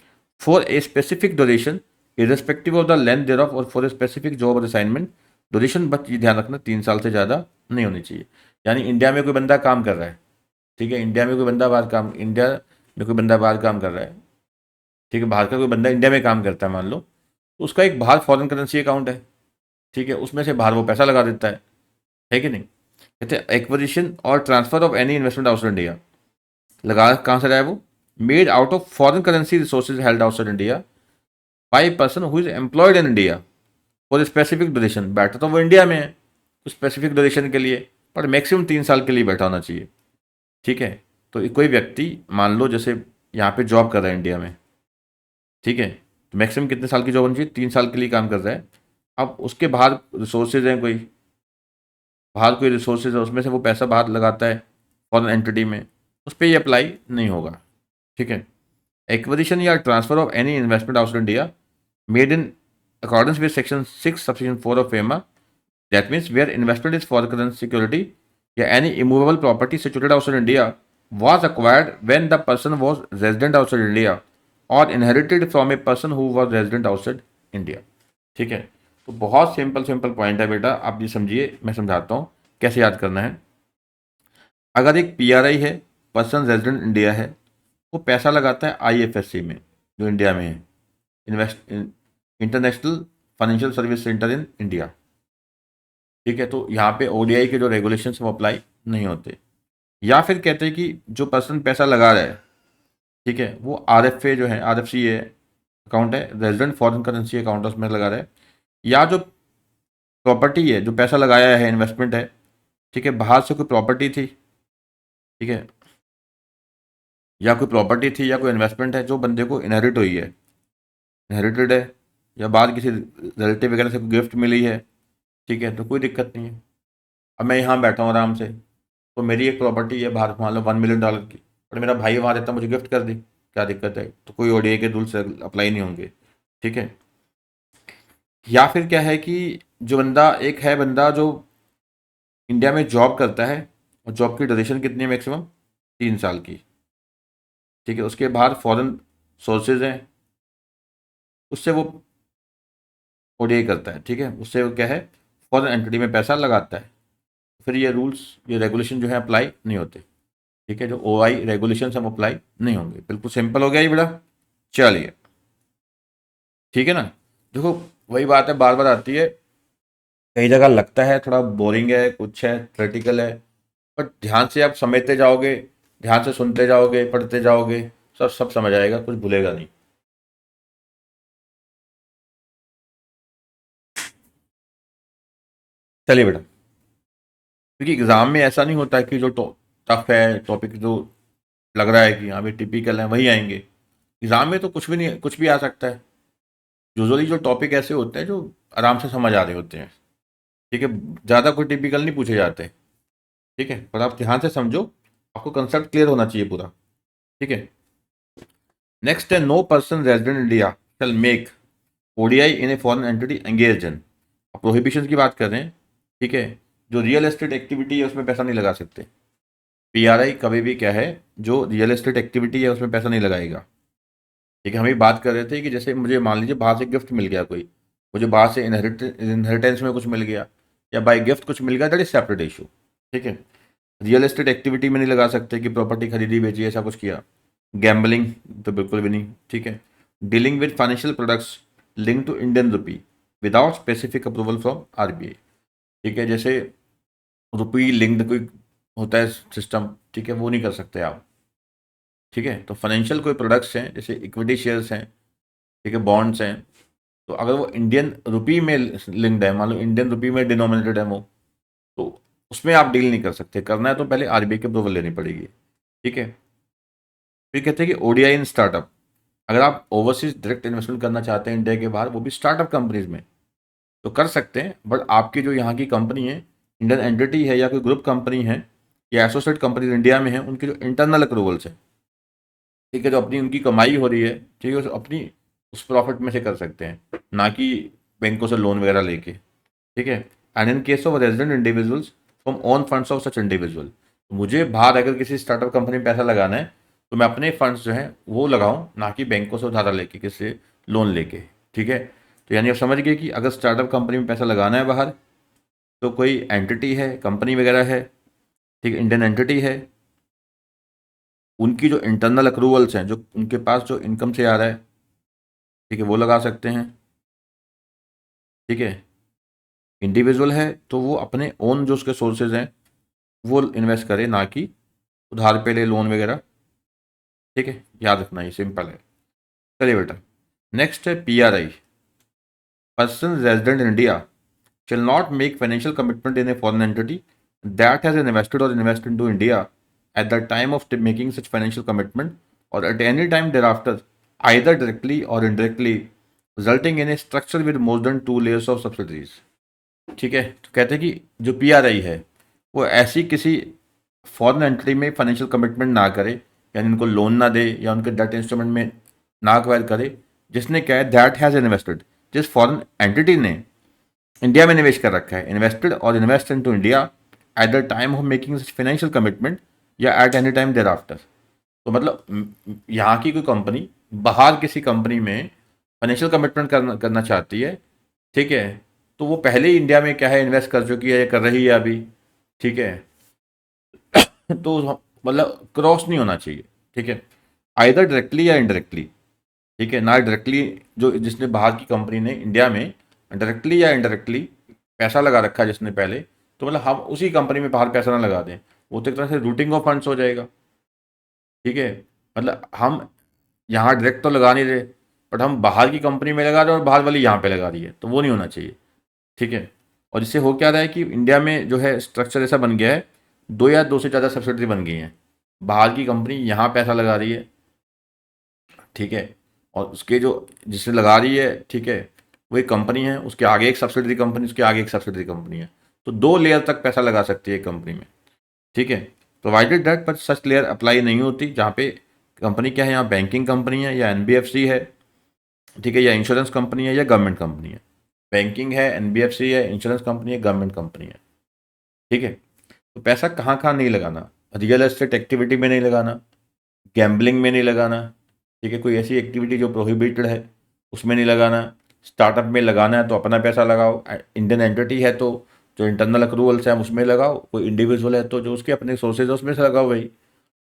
[SPEAKER 1] for a specific duration irrespective of the length thereof, और for a specific job और assignment duration, but ये ध्यान रखना 3 साल से ज़्यादा नहीं होनी चाहिए। यानी इंडिया में कोई बंदा काम कर रहा है, ठीक है, इंडिया में कोई बंदा बाहर काम कर रहा है, ठीक है, बाहर का कोई बंदा इंडिया में काम करता है मान लो, तो उसका एक बाहर फॉरेन करेंसी अकाउंट है, ठीक है, उसमें से बाहर वो पैसा लगा देता है कि नहीं। कहते हैं एक्विजिशन और transfer of any investment outside India, लगा कहाँ से रहा है वो, made out of foreign currency resources held outside India by person who is employed in India for specific duration, बैठा तो वो इंडिया में है तो स्पेसिफिक ड्यूरेशन के लिए, पर मैक्सिमम 3 साल के लिए बैठा होना चाहिए, ठीक है। तो कोई व्यक्ति मान लो जैसे यहाँ पे जॉब कर रहा है इंडिया में, ठीक है, तो मैक्सिमम कितने साल की जॉब होनी चाहिए, 3 साल के लिए काम कर रहा है। अब उसके बाहर रिसोर्सेज हैं, बाहर कोई रिसोर्सेज है, उसमें से वो पैसा बाहर लगाता है फॉरेन एंटिटी में, उस पर ये अप्लाई नहीं होगा, ठीक है। एक्विजिशन या transfer of any investment outside India made in accordance with section 6 subsection 4 of FEMA, that means where investment is for current security या any immovable property situated outside India was acquired when the person was resident outside India or inherited from a person who was resident outside India, ठीक है। तो बहुत simple simple point है बेटा, आप ये समझिए, मैं समझाता हूँ कैसे याद करना है। अगर एक PRI है, पर्सन रेजिडेंट इंडिया है, वो पैसा लगाता है IFSC में जो इंडिया में है, invest international financial service centre in India, ठीक है, तो यहाँ पे ODI के जो रेगुलेशंस वो अप्लाई नहीं होते। या फिर कहते हैं कि जो पर्सन पैसा लगा रहा है, ठीक है, वो RFA जो है, RFC है अकाउंट है, रेजिडेंट फॉरेन करेंसी अकाउंट, उसमें लगा रहा है, या जो प्रॉपर्टी है जो पैसा लगाया है, इन्वेस्टमेंट है, ठीक है, बाहर से कोई प्रॉपर्टी थी, ठीक है, या कोई प्रॉपर्टी थी या कोई इन्वेस्टमेंट है जो बंदे को इनहेरिट हुई है, इनहेरिटेड है, या बाद किसी रिलेटिव वगैरह से कोई गिफ्ट मिली है, ठीक है, तो कोई दिक्कत नहीं है। अब मैं यहाँ बैठा हूँ आराम से, तो मेरी एक प्रॉपर्टी है बाहर मान लो $1 मिलियन की, और मेरा भाई वहाँ रहता, मुझे गिफ्ट कर दी, क्या दिक्कत है, तो कोई ODI के रूल्स अप्लाई नहीं होंगे, ठीक है। या फिर क्या है कि जो बंदा एक है, बंदा जो इंडिया में जॉब करता है और जॉब की ड्यूरेशन कितनी है, मैक्सिमम 3 साल की, ठीक है, उसके बाहर फॉरेन सोर्सेज हैं, उससे वो ODI करता है, ठीक है, उससे वो क्या है, फॉरेन एंटिटी में पैसा लगाता है, फिर ये रूल्स, ये रेगुलेशन जो है अप्लाई नहीं होते, ठीक है, जो OI रेगुलेशन हम अप्लाई नहीं होंगे। बिल्कुल सिंपल हो गया ये बेटा, चलिए, ठीक है ना। देखो वही बात है, बार बार आती है, कई जगह लगता है थोड़ा बोरिंग है, कुछ है थ्योरेटिकल है, बट ध्यान से आप समझते जाओगे, ध्यान से सुनते जाओगे, पढ़ते जाओगे, सब सब समझ आएगा, कुछ भूलेगा नहीं। चलिए बेटा, क्योंकि एग्जाम में ऐसा नहीं होता है कि जो टफ है टॉपिक, जो लग रहा है कि हाँ भाई टिपिकल है वही आएंगे, एग्जाम में तो कुछ भी नहीं, कुछ भी आ सकता है। यूजुअली जो टॉपिक ऐसे होते हैं जो आराम से समझ आ रहे होते हैं, ठीक है, ज़्यादा कोई टिपिकल नहीं पूछे जाते, ठीक है, पर आप ध्यान से समझो, आपको कंसेप्ट क्लियर होना चाहिए पूरा, ठीक है। नेक्स्ट है, no person resident India shall make ODI in a foreign entity engage in, prohibition की बात कर रहे हैं, ठीक है, जो रियल एस्टेट एक्टिविटी है उसमें पैसा नहीं लगा सकते। PRI कभी भी क्या है, जो रियल एस्टेट एक्टिविटी है उसमें पैसा नहीं लगाएगा, ठीक है। हम ये बात कर रहे थे कि जैसे मुझे मान लीजिए बाहर से गिफ्ट मिल गया, कोई मुझे बाहर से इनहेरिटेंस में कुछ मिल गया, या बाय गिफ्ट कुछ मिल गया, दैट इज सेपरेट इशू, ठीक है। रियल एस्टेट एक्टिविटी में नहीं लगा सकते कि प्रॉपर्टी खरीदी बेची ऐसा कुछ किया, गैम्बलिंग तो बिल्कुल भी नहीं, ठीक है। Dealing with financial products link to Indian rupee without specific approval from RBI, ठीक है, जैसे रुपी लिंक्ड कोई होता है सिस्टम, ठीक है, वो नहीं कर सकते आप, ठीक है। तो फाइनेंशियल कोई प्रोडक्ट्स हैं जैसे इक्विटी शेयर्स हैं, ठीक है, बॉन्ड्स हैं, तो अगर वो इंडियन रुपी में लिंक्ड है, मान लो इंडियन रुपी में डिनोमिनेटेड है वो, तो उसमें आप डील नहीं कर सकते, करना है तो पहले RBI की अप्रूवल लेनी पड़ेगी, ठीक है। फिर कहते हैं कि ODI इन स्टार्टअप, अगर आप ओवरसीज डायरेक्ट इन्वेस्टमेंट करना चाहते हैं इंडिया के बाहर, वो भी स्टार्टअप कंपनीज में, तो कर सकते हैं। बट आपकी जो यहाँ की कंपनी है, इंडियन एंटिटी है या कोई ग्रुप कंपनी है या एसोसिएट कंपनीज इंडिया में है, उनके जो इंटरनल अप्रूवल्स है, ठीक है, जो अपनी उनकी कमाई हो रही है, ठीक है, उस अपनी उस प्रॉफिट में से कर सकते हैं, ना कि बैंकों से लोन वगैरह लेके, ठीक है। And in case of resident individuals from own funds of such individual, मुझे बाहर अगर किसी स्टार्टअप कंपनी में पैसा लगाना है तो मैं अपने फंड्स जो हैं वो लगाऊं, ना कि बैंकों से उधारा लेके, किसी से लोन लेके, ठीक है। तो यानी आप समझ गए कि अगर स्टार्टअप कंपनी में पैसा लगाना है बाहर, तो कोई एंटिटी है, कंपनी वगैरह है, ठीक है, इंडियन एंटिटी है, उनकी जो इंटरनल अक्रूवल्स हैं, जो उनके पास जो इनकम से आ रहा है, ठीक है, वो लगा सकते हैं, ठीक है। इंडिविजुअल है तो वो अपने ओन जो उसके सोर्सेज हैं वो इन्वेस्ट करे, ना कि उधार पे ले लोन वगैरह, ठीक है। याद रखना, ये सिंपल है। चलिए बेटा, नेक्स्ट है PRI, person resident in India shall not make financial commitment in a foreign entity that has invested or invested into India at the time of making such financial commitment or at any time thereafter, either directly or indirectly, resulting in a structure with more than 2 layers of subsidiaries। ठीक है, तो कहते हैं कि जो PRI है वो ऐसी किसी फॉरेन एंटिटी में फाइनेंशियल कमिटमेंट ना करे, यानी उनको लोन ना दे या उनके डेट इंस्ट्रूमेंट में ना अक्वायर करे, जिसने क्या है दैट हैज़ इन्वेस्टेड, जिस फॉरेन एंटिटी ने इंडिया में निवेश कर रखा है, invested or invest into India at the time of making such financial commitment या at any time thereafter. तो मतलब यहाँ की कोई कंपनी बाहर किसी कंपनी में फाइनेंशियल कमिटमेंट करना चाहती है, ठीक है, तो वो पहले ही इंडिया में क्या है इन्वेस्ट कर चुकी है या कर रही है अभी, ठीक है। तो मतलब क्रॉस नहीं होना चाहिए, ठीक है, आइदर डायरेक्टली या इनडायरेक्टली, ठीक है, ना डायरेक्टली जो जिसने बाहर की कंपनी ने इंडिया में डायरेक्टली या इनडायरेक्टली पैसा लगा रखा है जिसने पहले, तो मतलब हम उसी कंपनी में बाहर पैसा ना लगा दें, वो तो एक तरह से रूटिंग ऑफ फंड्स हो जाएगा, ठीक है। मतलब हम यहाँ डायरेक्ट तो लगा नहीं रहे, बट हम बाहर की कंपनी में लगा रहे हैं और बाहर वाली यहाँ पे लगा रही है, तो वो नहीं होना चाहिए, ठीक है। और इससे हो क्या रहा है कि इंडिया में जो है स्ट्रक्चर ऐसा बन गया है, दो या दो से ज़्यादा सब्सिडरी बन गई हैं, बाहर की कंपनी यहाँ पैसा लगा रही है, ठीक है, और उसके जो जिसने लगा रही है, ठीक है, वो एक कंपनी है, उसके आगे एक सब्सिडरी कंपनी, उसके आगे एक सब्सिडरी कंपनी है, तो 2 लेयर तक पैसा लगा सकती है कंपनी में, ठीक है। प्रोवाइडेड दैट पर सच लेयर अप्लाई नहीं होती जहाँ पे कंपनी क्या है, यहाँ बैंकिंग कंपनी है या NBFC है, ठीक है, या इंश्योरेंस कंपनी है या गवर्नमेंट कंपनी है। बैंकिंग है, NBFC है, इंश्योरेंस कंपनी है, गवर्नमेंट कंपनी है, ठीक है। तो पैसा कहाँ कहाँ नहीं लगाना, रियल एस्टेट एक्टिविटी में नहीं लगाना, गैम्बलिंग में नहीं लगाना, ठीक है, कोई ऐसी एक्टिविटी जो प्रोहिबिटेड है उसमें नहीं लगाना। स्टार्टअप में लगाना है तो अपना पैसा लगाओ, इंडियन एंटिटी है तो जो इंटरनल अक्रूवल्स हैं उसमें लगाओ, कोई इंडिविजुअल है तो जो उसके अपने सोर्सेज है उसमें से लगाओ भाई,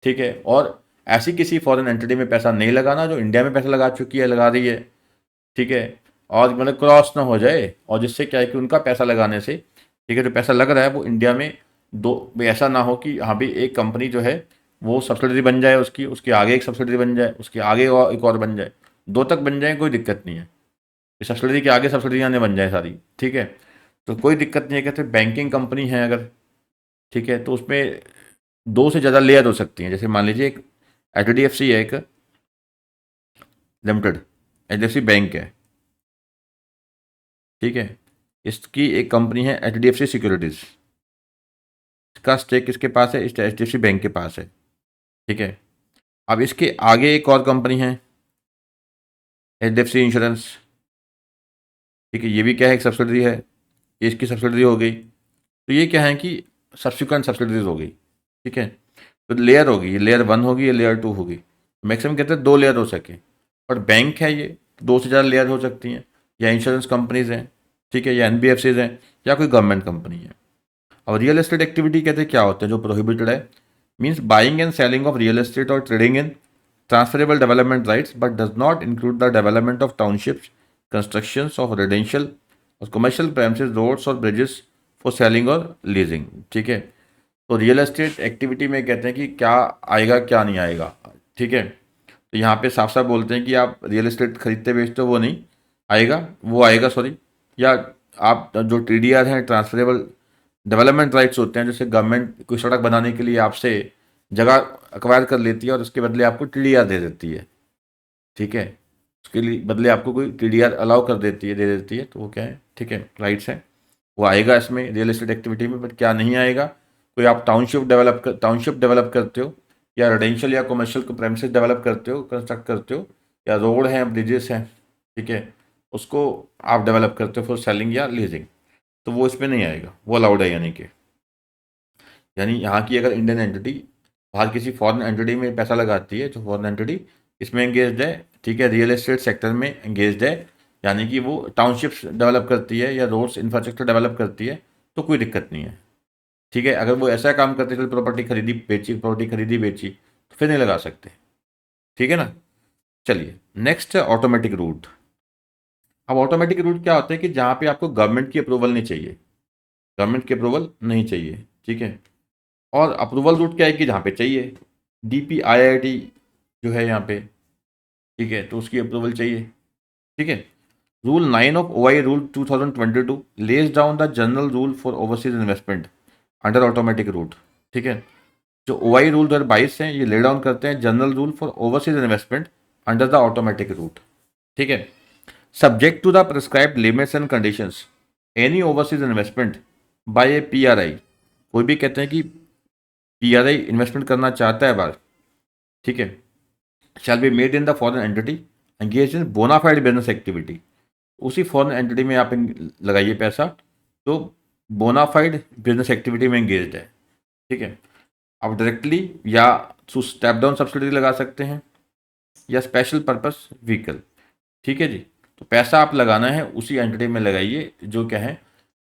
[SPEAKER 1] ठीक है। और ऐसी किसी फॉरेन एंटिटी में पैसा नहीं लगाना जो इंडिया में पैसा लगा चुकी है, लगा रही है, ठीक है, और मतलब क्रॉस ना हो जाए, और जिससे क्या है कि उनका पैसा लगाने से, ठीक है, जो पैसा लग रहा है वो इंडिया में दो, ऐसा ना हो कि हाँ भी एक कंपनी जो है वो सब्सिडरी बन जाए, उसकी उसके आगे एक सब्सिडरी बन जाए, उसके आगे और एक और बन जाए, दो तक बन जाए कोई दिक्कत नहीं है, सब्सिडरी के आगे सब्सिडरियाँ नहीं बन जाए सारी, ठीक है, तो कोई दिक्कत नहीं है। कहते बैंकिंग कंपनी है अगर, ठीक है, तो उसमें दो से ज़्यादा लेयर हो सकती हैं, जैसे मान लीजिए एक HDFC है, एक लिमिटेड HDFC बैंक है, ठीक है, इसकी एक कंपनी है HDFC सिक्योरिटीज़, इसका स्टेक किसके पास है, इस HDFC बैंक के पास है, ठीक है। अब इसके आगे एक और कंपनी है HDFC इंश्योरेंस, ठीक है, ये भी क्या है एक सब्सिडरी है, ये इसकी सब्सिडरी हो गई, तो ये क्या है कि सब्सिक्वेंट सब्सिडरीज हो गई, ठीक है। तो लेयर होगी, ये लेयर 1 होगी, ये लेयर 2 होगी, मैक्सिमम कहते हैं 2 लेयर हो सके, और बैंक है ये 2 से ज़्यादा लेयर हो सकती हैं, या इंश्योरेंस कंपनीज हैं, ठीक है, या NBFCs हैं, या कोई गवर्नमेंट कंपनी है। और रियल एस्टेट एक्टिविटी कहते हैं क्या होते हैं जो प्रोहिबिटेड है, means buying and selling of real estate or trading in transferable development rights but does not include the development of townships, constructions of residential or commercial premises, roads or bridges for selling or leasing, ठीक है। तो real estate activity में कहते हैं कि क्या आएगा क्या नहीं आएगा, ठीक है। तो यहाँ पे साफ साफ बोलते हैं कि आप रियल एस्टेट खरीदते बेचते हो वो नहीं आएगा, वो आएगा सॉरी, या आप जो TDR हैं, ट्रांसफरेबल डेवलपमेंट राइट्स होते हैं, जैसे गवर्नमेंट कोई सड़क बनाने के लिए आपसे जगह अक्वायर कर लेती है और उसके बदले आपको TDR दे देती है, ठीक है, उसके लिए बदले आपको कोई टीडीआर अलाउ कर देती है, दे देती है, तो वो क्या है, ठीक है, राइट्स है, वो आएगा इसमें रियल एस्टेट एक्टिविटी में। बट क्या नहीं आएगा, कोई आप टाउनशिप डेवलप करते हो, या रेजिडेंशियल या कमर्शियल प्रेमिसेस डेवलप करते हो, कंस्ट्रक्ट करते हो, या रोड हैं, ब्रिजेस हैं, ठीक है, उसको आप डेवलप करते हो फॉर सेलिंग या लीजिंग, तो वो इसमें नहीं आएगा, वो अलाउड है। यानी यहाँ की अगर इंडियन एंटिटी बाहर किसी फॉरेन एंटिटी में पैसा लगाती है, जो फॉरेन एंटिटी इसमें एंगेज्ड है, ठीक है, रियल एस्टेट सेक्टर में एंगेज्ड है, यानी कि वो टाउनशिप्स डेवलप करती है या रोड्स इंफ्रास्ट्रक्चर डेवलप करती है, तो कोई दिक्कत नहीं है। ठीक है, अगर वो ऐसा काम करते थे, प्रॉपर्टी खरीदी बेची, तो फिर नहीं लगा सकते। ठीक है ना। चलिए, नेक्स्ट है ऑटोमेटिक रूट। अब ऑटोमेटिक रूट क्या होता है कि जहाँ पे आपको गवर्नमेंट की अप्रूवल नहीं चाहिए, गवर्नमेंट की अप्रूवल नहीं चाहिए, ठीक है। और अप्रूवल रूट क्या है कि जहाँ पे चाहिए, DPIIT जो है यहाँ पे, ठीक है, तो उसकी अप्रूवल चाहिए। ठीक है। Rule 9 of OI rule 2022 lays down the general rule for overseas investment under automatic route. ठीक है, जो OI रूल 2022 हैं, ये ले डाउन करते हैं general rule for overseas investment under the automatic route. ठीक है, subject to the prescribed limits and conditions any overseas investment by a PRI। कोई भी कहते हैं कि PRI इन्वेस्टमेंट करना चाहता है बाहर, ठीक है, shall be made in the foreign entity engage in bona fide business activity. उसी फॉरेन एंटिटी में आप लगाइए पैसा तो बोनाफाइड बिजनेस एक्टिविटी में एंगेज्ड है। ठीक है, आप डायरेक्टली या थ्रू स्टेप डाउन सब्सिडी लगा सकते हैं या स्पेशल पर्पस व्हीकल। ठीक है जी, तो पैसा आप लगाना है उसी एंटिटी में लगाइए जो क्या है,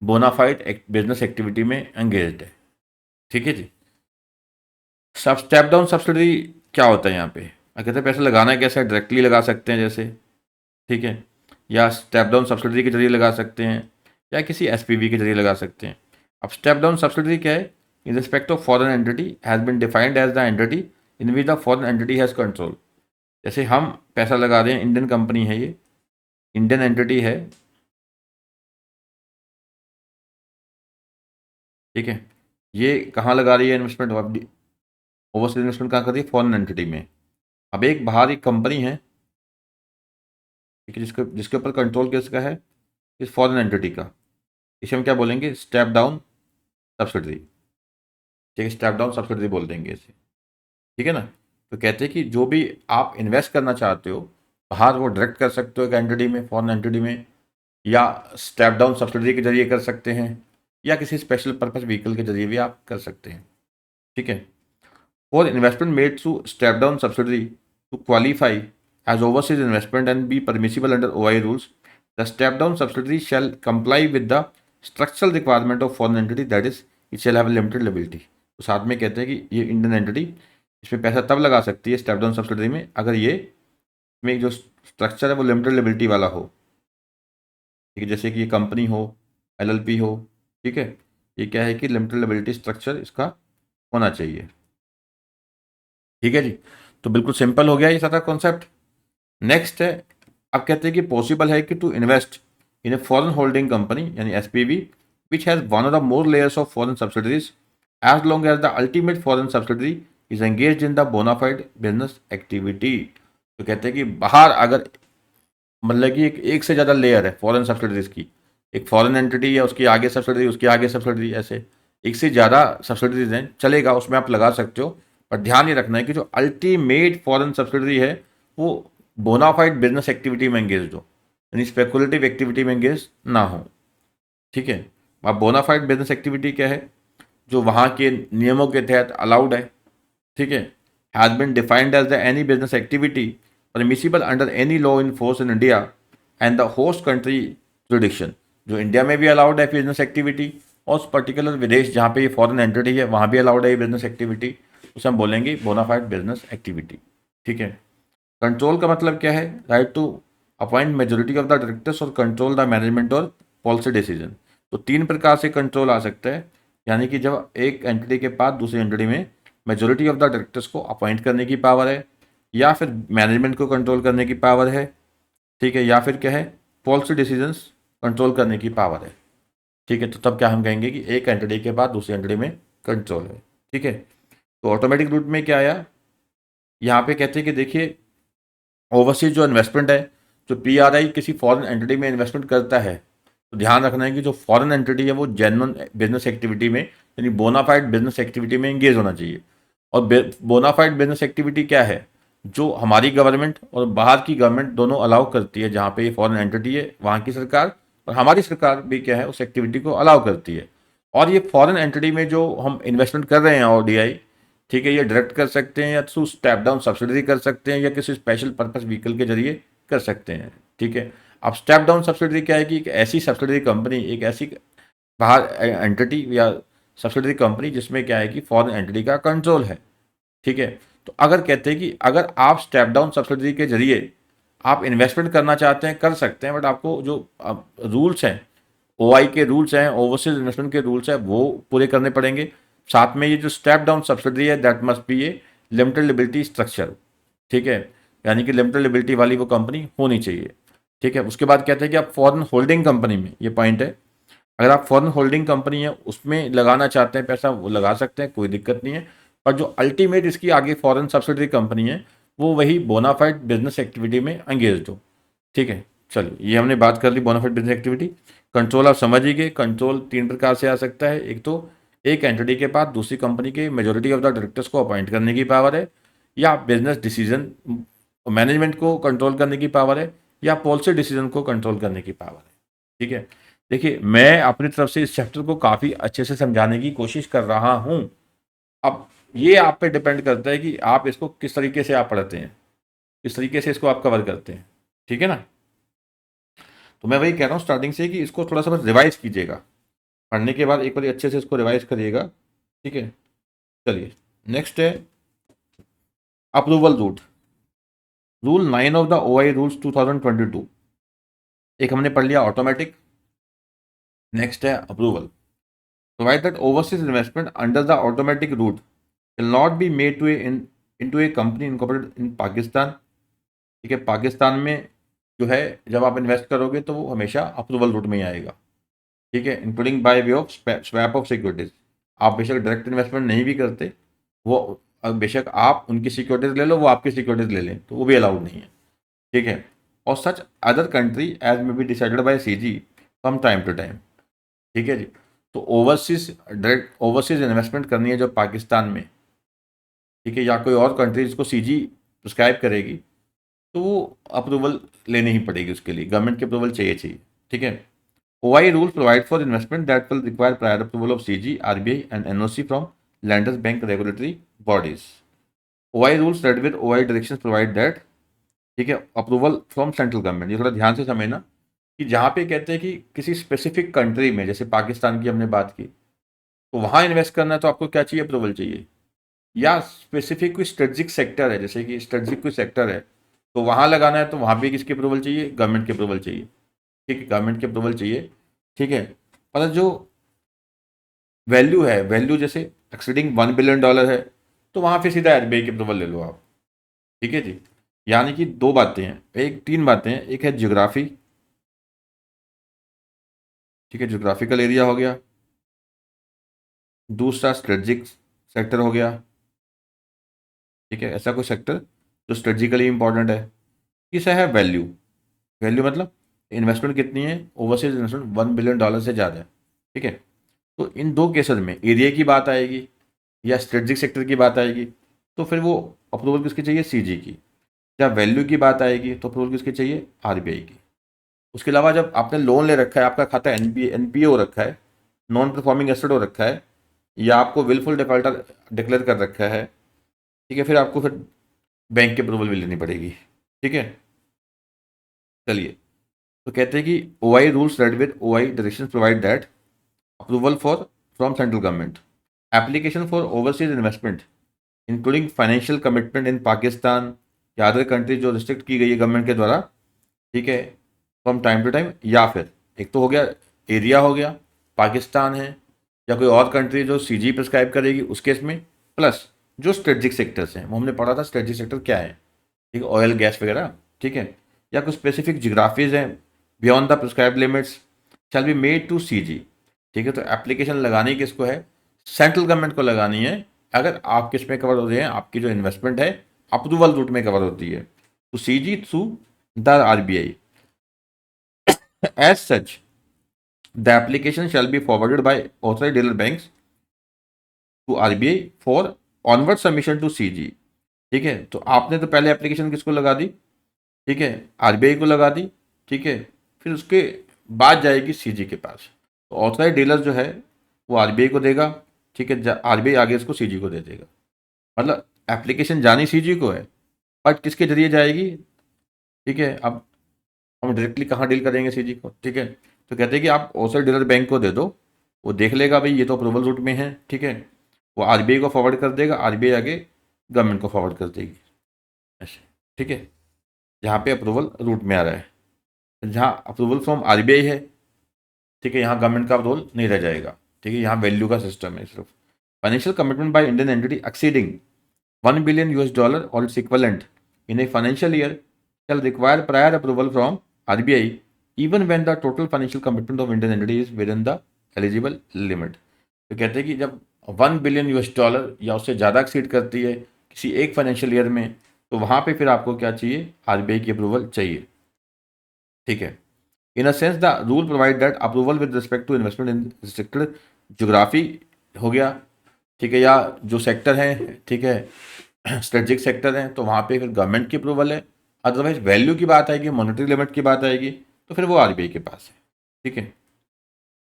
[SPEAKER 1] बोनाफाइड बिजनेस एक्टिविटी में एंगेज्ड है। ठीक है जी। सब स्टेप डाउन सब्सिडी क्या होता है यहाँ पे, कहते हैं पैसा लगाना है कैसे, डायरेक्टली लगा सकते हैं जैसे, ठीक है, या स्टेप डाउन सब्सिडी के जरिए लगा सकते हैं, या किसी SPV के जरिए लगा सकते हैं। अब स्टेप डाउन सब्सिडी क्या है, in respect of foreign entity has been defined as the entity in which the foreign entity has control. जैसे हम पैसा लगा रहे हैं, इंडियन कंपनी है ये, इंडियन एंटिटी है, ठीक है, ये कहाँ लगा रही है इन्वेस्टमेंट, ओवरसीज इन्वेस्टमेंट कहाँ कर रही है, फॉरेन एंटिटी में। अब एक बाहर एक कंपनी है, ठीक है, जिसके ऊपर कंट्रोल किसका है, इस फॉरेन एंटिटी का, इसे हम क्या बोलेंगे, स्टेप डाउन सब्सिडी। ठीक है, स्टेप डाउन सब्सिडी बोल देंगे इसे। ठीक है ना। तो कहते हैं कि जो भी आप इन्वेस्ट करना चाहते हो बाहर, वो डायरेक्ट कर सकते हो एक एंटिटी में, फॉरेन एंटिटी में, या स्टेप डाउन सब्सिडी के जरिए कर सकते हैं, या किसी स्पेशल पर्पस व्हीकल के जरिए भी आप कर सकते हैं। ठीक है। For investment made through step down subsidy to qualify as overseas investment and be permissible under OI rules, the step down subsidiary shall comply with the structural requirement of foreign entity, that is, it shall have a limited liability। तो साथ में कहते हैं कि ये Indian entity इसमें पैसा तब लगा सकती है स्टेप डाउन सब्सिडी में अगर ये में जो स्ट्रक्चर है वो लिमिटेड लिबिलिटी वाला हो। ठीक है, जैसे कि ये कंपनी हो, LLP हो, ठीक है, ये क्या है कि लिमिटेड लिबिलिटी स्ट्रक्चर इसका होना चाहिए। ठीक है जी, तो बिल्कुल सिंपल हो गया ये सारा कॉन्सेप्ट। नेक्स्ट है, अब कहते हैं कि पॉसिबल है कि to invest in a foreign holding company यानी SPV which has one of the more layers of foreign subsidiaries as long as the ultimate foreign subsidiary is engage in the bona fide business activity. तो कहते हैं कि बाहर अगर मतलब कि एक से ज़्यादा लेयर है फॉरेन सब्सिडरीज की, एक फॉरेन एंटिटी है, उसकी आगे सब्सिडरी, उसकी आगे सब्सिडरी, ऐसे एक से ज़्यादा सब्सिडरीज हैं, चलेगा, उसमें आप लगा सकते हो। पर ध्यान ये रखना है कि जो अल्टीमेट फॉरेन सब्सिडरी है वो बोनाफाइड बिजनेस एक्टिविटी में एंगेज हो, यानी स्पेकुलेटिव एक्टिविटी में एंगेज ना हो। ठीक है। अब बोनाफाइड बिजनेस एक्टिविटी क्या है, जो वहाँ के नियमों के तहत अलाउड है। ठीक है, has been defined as the any business activity permissible under any law in force in India and the host country jurisdiction. जो इंडिया में भी अलाउड है बिजनेस एक्टिविटी, और उस पर्टिकुलर विदेश जहाँ पे ये फॉरेन एंटिटी है वहाँ भी अलाउड है ये बिजनेस एक्टिविटी, उसे हम बोलेंगे बोनाफाइड बिजनेस एक्टिविटी। ठीक है। कंट्रोल का मतलब क्या है, right to appoint majority of the directors और कंट्रोल द मैनेजमेंट और पॉलिसी डिसीजन। तो 3 प्रकार से कंट्रोल आ सकता है, यानी कि जब एक एंटिटी के पास दूसरी एंटिटी में मेजोरिटी ऑफ द डायरेक्टर्स को अपॉइंट करने की पावर है, या फिर मैनेजमेंट को कंट्रोल करने की पावर है, ठीक है, या फिर क्या है, पॉलिसी डिसीजंस कंट्रोल करने की पावर है। ठीक है, तो तब क्या हम कहेंगे कि एक एंटिटी के बाद दूसरी एंटिटी में कंट्रोल है। ठीक है, तो ऑटोमेटिक रूट में क्या आया, यहाँ पे कहते हैं कि देखिए ओवरसीज जो इन्वेस्टमेंट है, जो पीआरआई किसी फॉरेन एंटिटी में इन्वेस्टमेंट करता है, तो ध्यान रखना है कि जो फॉरेन एंटिटी है वो जेन्युइन बिजनेस एक्टिविटी में, यानी बोनाफाइड बिजनेस एक्टिविटी में एंगेज होना चाहिए। और बोनाफाइड बिजनेस एक्टिविटी क्या है? जो हमारी गवर्नमेंट और बाहर की गवर्नमेंट दोनों अलाउ करती है, जहाँ पे ये फॉरेन एंटिटी है वहाँ की सरकार और हमारी सरकार भी क्या है उस एक्टिविटी को अलाउ करती है। और ये फॉरेन एंटिटी में जो हम इन्वेस्टमेंट कर रहे हैं ओडीआई, ठीक है, ये डायरेक्ट कर सकते हैं या थ्रू स्टेप डाउन सब्सिडरी कर सकते हैं या किसी स्पेशल पर्पस व्हीकल के जरिए कर सकते हैं। ठीक है। अब स्टेप डाउन सब्सिडरी क्या है कि एक ऐसी सब्सिडरी कंपनी, एक ऐसी बाहर एंटिटी या सब्सिडरी कंपनी जिसमें क्या है कि फॉरेन एंटिटी का कंट्रोल है। ठीक है। तो अगर कहते हैं कि अगर आप स्टेप डाउन सब्सिडरी के जरिए आप इन्वेस्टमेंट करना चाहते हैं कर सकते हैं, बट आपको जो रूल्स हैं, ओआई के रूल्स हैं, ओवरसीज इन्वेस्टमेंट के रूल्स हैं, वो पूरे करने पड़ेंगे। साथ में ये जो स्टेप डाउन सब्सिडरी है that must be A limited liability structure. ठीक है। यानी कि लिमिटेड लिबिलिटी वाली वो कंपनी होनी चाहिए। ठीक है। उसके बाद कहते हैं कि आप फॉरेन होल्डिंग कंपनी में, ये पॉइंट है, अगर आप फॉरेन होल्डिंग कंपनी है उसमें लगाना चाहते हैं पैसा, वो लगा सकते हैं, कोई दिक्कत नहीं है। पर जो अल्टीमेट इसकी आगे फॉरेन सब्सिडरी कंपनी है वो वही बोनाफाइड बिजनेस एक्टिविटी में एंगेज हो। ठीक है। चलिए, ये हमने बात कर ली बोनाफाइड बिजनेस एक्टिविटी। कंट्रोल आप समझ ही गए। कंट्रोल तीन प्रकार से आ सकता है। एक तो एक एंटिटी के पास दूसरी कंपनी के मेजोरिटी ऑफ द डायरेक्टर्स को अपॉइंट करने की पावर है, या बिजनेस डिसीजन मैनेजमेंट को कंट्रोल करने की पावर है, या पॉलिसी डिसीजन को कंट्रोल करने की पावर है। ठीक है। देखिए, मैं अपनी तरफ से इस चैप्टर को काफ़ी अच्छे से समझाने की कोशिश कर रहा हूँ। अब ये आप पे डिपेंड करता है कि आप इसको किस तरीके से आप पढ़ते हैं, किस तरीके से इसको आप कवर करते हैं। ठीक है ना। तो मैं वही कह रहा हूँ स्टार्टिंग से कि इसको थोड़ा सा बस रिवाइज कीजिएगा, पढ़ने के बाद एक बार अच्छे से इसको रिवाइज करिएगा। ठीक है। चलिए, नेक्स्ट है approval route. Rule 9 of the OI rules 2022। एक हमने पढ़ लिया ऑटोमेटिक, नेक्स्ट है approval. Provide that overseas investment under the automatic route will not be made into a company incorporated in Pakistan। ठीक है। पाकिस्तान में जो है जब आप इन्वेस्ट करोगे तो वो हमेशा अप्रूवल रूट में ही आएगा। ठीक है। Including bye way of swap of securities. आप बेशक डायरेक्ट इन्वेस्टमेंट नहीं भी करते, वो बेशक आप उनकी सिक्योरिटीज ले लो, वो आपकी सिक्योरिटीज ले लें, तो वो भी अलाउड नहीं है। ठीक है। और such other country as may be decided by CG from time to time. ठीक है जी। तो ओवरसीज डायरेक्ट ओवरसीज इन्वेस्टमेंट करनी है जो पाकिस्तान में, ठीक है, या कोई और कंट्री जिसको सीजी प्रिस्क्राइब करेगी, तो वो अप्रूवल लेनी ही पड़ेगी, उसके लिए गवर्नमेंट की अप्रूवल चाहिए। ठीक है। OI rule provide for investment that will require prior approval of CG, RBI and NOC from landers bank regulatory bodies. OI rules read with OI directions provide that, ठीक है, अप्रूवल फ्रॉम सेंट्रल गवर्नमेंट। ये थोड़ा ध्यान से समझना कि जहाँ पे कहते हैं कि किसी स्पेसिफिक कंट्री में, जैसे पाकिस्तान की हमने बात की, तो वहाँ इन्वेस्ट करना है तो आपको क्या चाहिए? अप्रूवल चाहिए। या स्पेसिफिक कोई स्ट्रेटजिक सेक्टर है, जैसे कि स्ट्रेटजिक कोई सेक्टर है तो वहाँ लगाना है तो वहाँ भी किसकी अप्रूवल चाहिए? गवर्नमेंट की अप्रूवल चाहिए। ठीक है, गवर्नमेंट की अप्रूवल चाहिए। ठीक है। पर जो वैल्यू है, वैल्यू जैसे एक्सीडिंग $1 बिलियन है, तो वहाँ फिर सीधा आरबीआई की अप्रूवल ले लो आप। ठीक है जी। यानी कि दो बातें हैं, एक तीन बातें हैं। एक है ज्योग्राफी, ठीक है, ज्योग्राफिकल एरिया हो गया। दूसरा स्ट्रेटजिक सेक्टर हो गया। ठीक है, ऐसा कोई सेक्टर जो स्ट्रेटजिकली इंपॉर्टेंट है। तीसरा है वैल्यू। वैल्यू मतलब इन्वेस्टमेंट कितनी है? ओवरसीज इन्वेस्टमेंट $1 बिलियन से ज़्यादा है। ठीक है। तो इन दो केसेस में एरिया की बात आएगी या स्ट्रेटजिक सेक्टर की बात आएगी, तो फिर वो अप्रूवल किसकी चाहिए? सीजी की। या वैल्यू की बात आएगी तो अप्रूवल किसकी चाहिए? आरबीआई की। उसके अलावा जब आपने लोन ले रखा है, आपका खाता एनपीए हो रखा है, नॉन परफॉर्मिंग एसेट हो रखा है, या आपको विलफुल डिफॉल्टर डिक्लेयर कर रखा है, ठीक है, फिर आपको फिर बैंक की अप्रूवल भी लेनी पड़ेगी। ठीक है। चलिए, तो कहते हैं कि OI rules read with OI directions provide that approval for from central government application for overseas investment including financial commitment in Pakistan या अदर कंट्री जो रिस्ट्रिक्ट की गई है गवर्नमेंट के द्वारा, ठीक है, फ्रॉम टाइम टू टाइम। या फिर एक तो हो गया एरिया, हो गया पाकिस्तान है, या कोई और कंट्री जो सीजी प्रिस्क्राइब करेगी उस केस में, प्लस जो स्ट्रेटजिक सेक्टर्स हैं, वो हमने पढ़ा था स्ट्रेटजिक सेक्टर क्या है, ठीक है, ऑयल गैस वगैरह। ठीक है। या कुछ स्पेसिफिक जियोग्राफीज हैं beyond the prescribe limits shall be made to CG. ठीक है। तो एप्लीकेशन लगानी किसको है? सेंट्रल गवर्नमेंट को लगानी है, अगर आप किस में कवर हो रहे हैं, आपकी जो इन्वेस्टमेंट है अप्रूवल रूट में कवर होती है। to CG through the RBI. As such, the application shall be forwarded by authorized dealer banks to RBI for onward submission to CG. ठीक है, तो आपने तो पहले एप्लीकेशन किसको लगा दी, ठीक है, आरबीआई को लगा दी, ठीक है, फिर उसके बाद जाएगी सीजी के पास। तो ऑथराइज डीलर जो है वो आरबीआई को देगा, ठीक है, आरबीआई आगे इसको सीजी को दे देगा। मतलब एप्लीकेशन जानी सीजी को है, बट किसके जरिए जाएगी, ठीक है। अब हम डायरेक्टली कहाँ डील करेंगे सीजी को, ठीक है, तो कहते हैं कि आप ऑथराइज डीलर बैंक को दे दो, वो देख लेगा भाई ये तो अप्रूवल रूट में है, ठीक है, वो आरबीआई को फॉरवर्ड कर देगा, आरबीआई आगे गवर्नमेंट को फॉरवर्ड कर देगी ऐसे, ठीक है, जहाँ पे अप्रूवल रूट में आ रहा है। जहाँ अप्रूवल फ्रॉम आरबीआई है, ठीक है, यहाँ गवर्नमेंट का रोल नहीं रह जाएगा, ठीक है, यहाँ वैल्यू का सिस्टम है सिर्फ। Financial commitment by Indian entity exceeding $1 billion or its equivalent in a financial year shall require prior approval from RBI even when the total financial commitment of Indian entity is within the eligible limit। तो कहते हैं कि जब $1 billion या उससे ज़्यादा exceed करती है किसी एक फाइनेंशियल ईयर में, तो वहाँ पे फिर आपको क्या चाहिए, आरबीआई की अप्रूवल चाहिए, ठीक है। In a sense the rule provide that approval with respect to investment in restricted geography हो गया, ठीक है, या जो सेक्टर है, ठीक है, स्ट्रेटेजिक सेक्टर है, तो वहाँ पे फिर गवर्नमेंट की अप्रूवल है। अदरवाइज वैल्यू की बात आएगी, मॉनेटरी लिमिट की बात आएगी, तो फिर वो आरबीआई के पास है, ठीक है।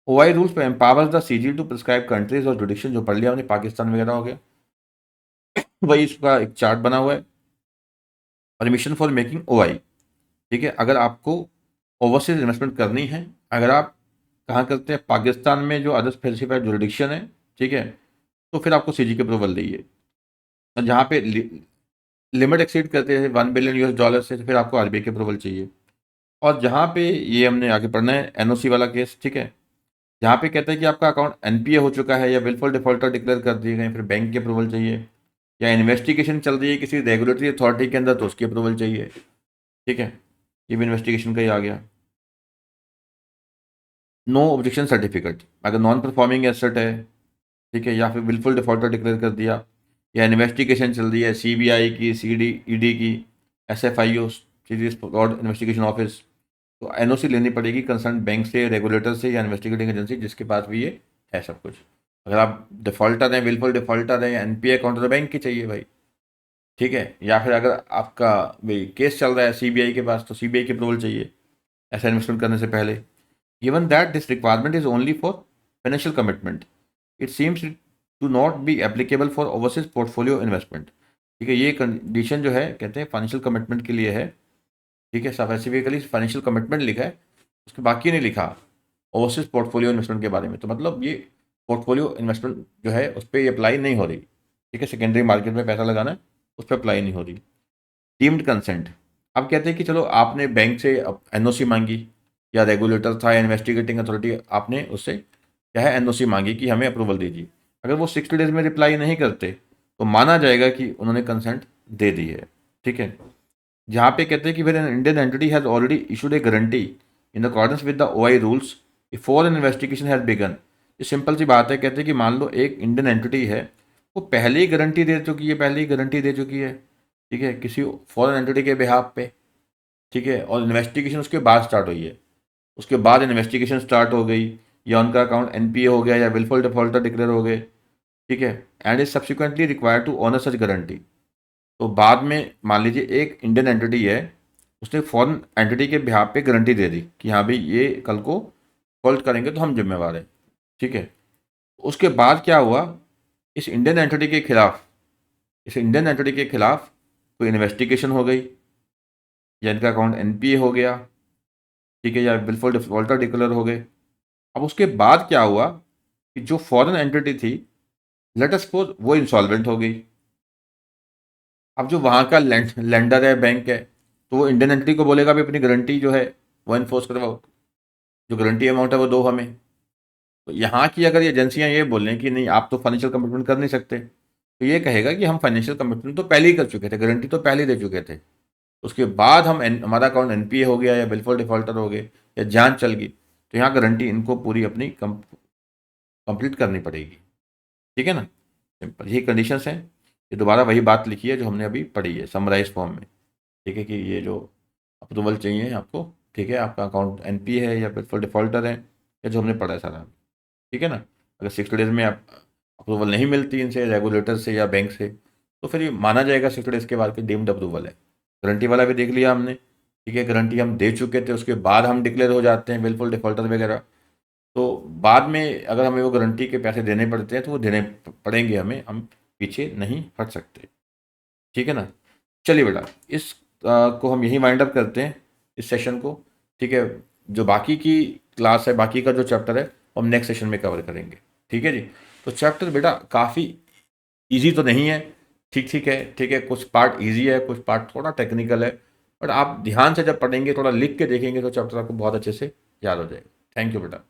[SPEAKER 1] OI rules empowers the CG to prescribe countries और जुडिक्शन, जो पढ़ लिया हमने, पाकिस्तान वगैरह हो गया, वही इसका एक चार्ट बना हुआ है। परमिशन फॉर मेकिंग ओआई, ठीक है, अगर आपको ओवरसीज इन्वेस्टमेंट करनी है, अगर आप कहाँ करते हैं, पाकिस्तान में जो अदर स्पेसिफाइड जुरिडिक्शन है, ठीक है, तो फिर आपको सीजी की अप्रूवल चाहिए। और जहाँ पे लिमिट एक्सीड करते हैं $1 बिलियन से, तो फिर आपको आरबीआई की अप्रूवल चाहिए। और जहाँ पे ये हमने आगे पढ़ना है एनओसी वाला केस, ठीक है, जहाँ पे कहता है कि आपका अकाउंट एनपीए हो चुका है या विलफुल डिफॉल्टर डिक्लेयर कर दिए गए, फिर बैंक की अप्रूवल चाहिए, या इन्वेस्टिगेशन चल रही है किसी रेगुलेटरी अथॉरिटी के अंदर, तो उसकी अप्रूवल चाहिए, ठीक है, ये भी इन्वेस्टिगेशन का ही आ गया। नो ऑब्जेक्शन सर्टिफिकेट, अगर नॉन परफॉर्मिंग एसेट है, ठीक है, या फिर विलफुल डिफॉल्टर डिक्लेयर कर दिया, या इन्वेस्टिगेशन चल रही है सीबीआई की, सीडी ईडी की, SFIO serious fraud investigation office, तो एनओसी लेनी पड़ेगी कंसर्न बैंक से, रेगुलेटर से, या इन्वेस्टिगेटिंग एजेंसी जिसके पास भी ये है सब कुछ। अगर आप डिफॉल्टर हैं, विलफुल डिफॉल्टर हैं, या एनपीए अकाउंट, तो बैंक की चाहिए भाई, ठीक है, या फिर अगर आपका भाई केस चल रहा है सीबीआई के पास, तो सीबीआई की अप्रूवल चाहिए ऐसा इन्वेस्टमेंट करने से पहले। Given that this requirement is only for financial commitment, it seems to not be applicable for overseas portfolio investment, ठीक है, ये कंडीशन जो है कहते हैं फाइनेंशियल कमिटमेंट के लिए है, ठीक है, स्पेसिफिकली फाइनेंशियल कमिटमेंट लिखा है, उसके बाकी नहीं लिखा ओवरसीज पोर्टफोलियो इन्वेस्टमेंट के बारे में। तो मतलब ये पोर्टफोलियो इन्वेस्टमेंट जो है उस पर अप्लाई नहीं हो रही, ठीक है, सेकेंडरी मार्केट में पैसा लगाना है उस पर अप्लाई नहीं हो रही। डीम्ड कंसेंट, अब कहते हैं कि चलो आपने बैंक से एनओसी मांगी, या रेगुलेटर था या इन्वेस्टिगेटिंग अथॉरिटी, आपने उससे क्या है एनओसी मांगी कि हमें अप्रूवल दीजिए, अगर वो 60 डेज में रिप्लाई नहीं करते तो माना जाएगा कि उन्होंने कंसेंट दे दी है, ठीक है। जहाँ पे कहते हैं कि फिर N Indian entity has already issued A guarantee in accordance with the OI rules before N investigation has begin. ये सिंपल सी बात है, कहते हैं कि मान लो एक इंडियन एंटिटी है, वो पहले ही गारंटी दे चुकी है, पहले ही गारंटी दे चुकी है, ठीक है, किसी फॉरेन एंटिटी के बिहाफ पे, ठीक है, और इन्वेस्टिगेशन उसके बाद स्टार्ट हुई है, उसके बाद इन्वेस्टिगेशन स्टार्ट हो गई, या उनका अकाउंट एनपीए हो गया, या विलफुल डिफॉल्टर डिक्लेयर हो गए, ठीक है, and is subsequently required to honour such guarantee. तो बाद में मान लीजिए एक इंडियन एंटिटी है, उसने फॉरेन एंटिटी के बिहाफ पे गारंटी दे दी कि हाँ भाई ये कल को फॉल्ट करेंगे तो हम जिम्मेवार हैं, ठीक है। उसके बाद क्या हुआ, इस इंडियन एंटिटी के खिलाफ, इस इंडियन एंटिटी के खिलाफ कोई इन्वेस्टिगेशन हो गई, या इनका अकाउंट एनपीए हो गया, ठीक है, या बिलफुल डिफॉल्टर डिक्लेयर हो गए। अब उसके बाद क्या हुआ कि जो फॉरेन एंटिटी थी, लेट अस सपोज वो इंसॉल्वेंट हो गई। अब जो वहाँ का लेंडर है, बैंक है, तो वो इंडियन एंटिटी को बोलेगा भी अपनी गारंटी जो है वो इन्फोर्स करवाओ, जो गारंटी अमाउंट है वो दो हमें। तो यहाँ की अगर ये एजेंसियाँ ये बोलें कि नहीं आप तो फाइनेंशियल कमिटमेंट कर नहीं सकते, तो ये कहेगा कि हम फाइनेंशियल कमिटमेंट तो पहले ही कर चुके थे, गारंटी तो पहले ही दे चुके थे, उसके बाद हमारा अकाउंट एनपीए हो गया या बिलफुल डिफॉल्टर हो गए या जांच चल गई, तो यहाँ गारंटी इनको पूरी अपनी कंप्लीट करनी पड़ेगी, ठीक है ना, सिंपल यही कंडीशंस हैं। ये दोबारा वही बात लिखी है जो हमने अभी पढ़ी है समराइज फॉर्म में, ठीक है, कि ये जो अप्रूवल चाहिए आपको, ठीक है, आपका अकाउंट एनपी है या फिर डिफॉल्टर है, या जो हमने पढ़ा है सारा, ठीक है ना। अगर 60 डेज में आप अप्रूवल नहीं मिलती इनसे, रेगुलेटर से या बैंक से, तो फिर ये माना जाएगा 60 डेज के बाद कि डीम्ड अप्रूवल है। गारंटी वाला भी देख लिया हमने, ठीक है, गारंटी हम दे चुके थे, उसके बाद हम डिक्लेयर हो जाते हैं बिल्कुल डिफॉल्टर वगैरह। तो बाद में अगर हमें वो गारंटी के पैसे देने पड़ते हैं तो वो देने पड़ेंगे हमें, हम पीछे नहीं हट सकते, ठीक है ना। चलिए बेटा, इस को हम यहीं वाइंड अप करते हैं, इस सेशन को, ठीक है। जो बाकी की क्लास है, बाकी का जो चैप्टर है, हम नेक्स्ट सेशन में कवर करेंगे, ठीक है जी। तो चैप्टर बेटा काफ़ी इजी तो नहीं है, ठीक ठीक है, ठीक है, कुछ पार्ट इजी है, कुछ पार्ट थोड़ा टेक्निकल है, बट आप ध्यान से जब पढ़ेंगे, थोड़ा लिख के देखेंगे, तो चैप्टर आपको बहुत अच्छे से याद हो जाएगा। थैंक यू बेटा।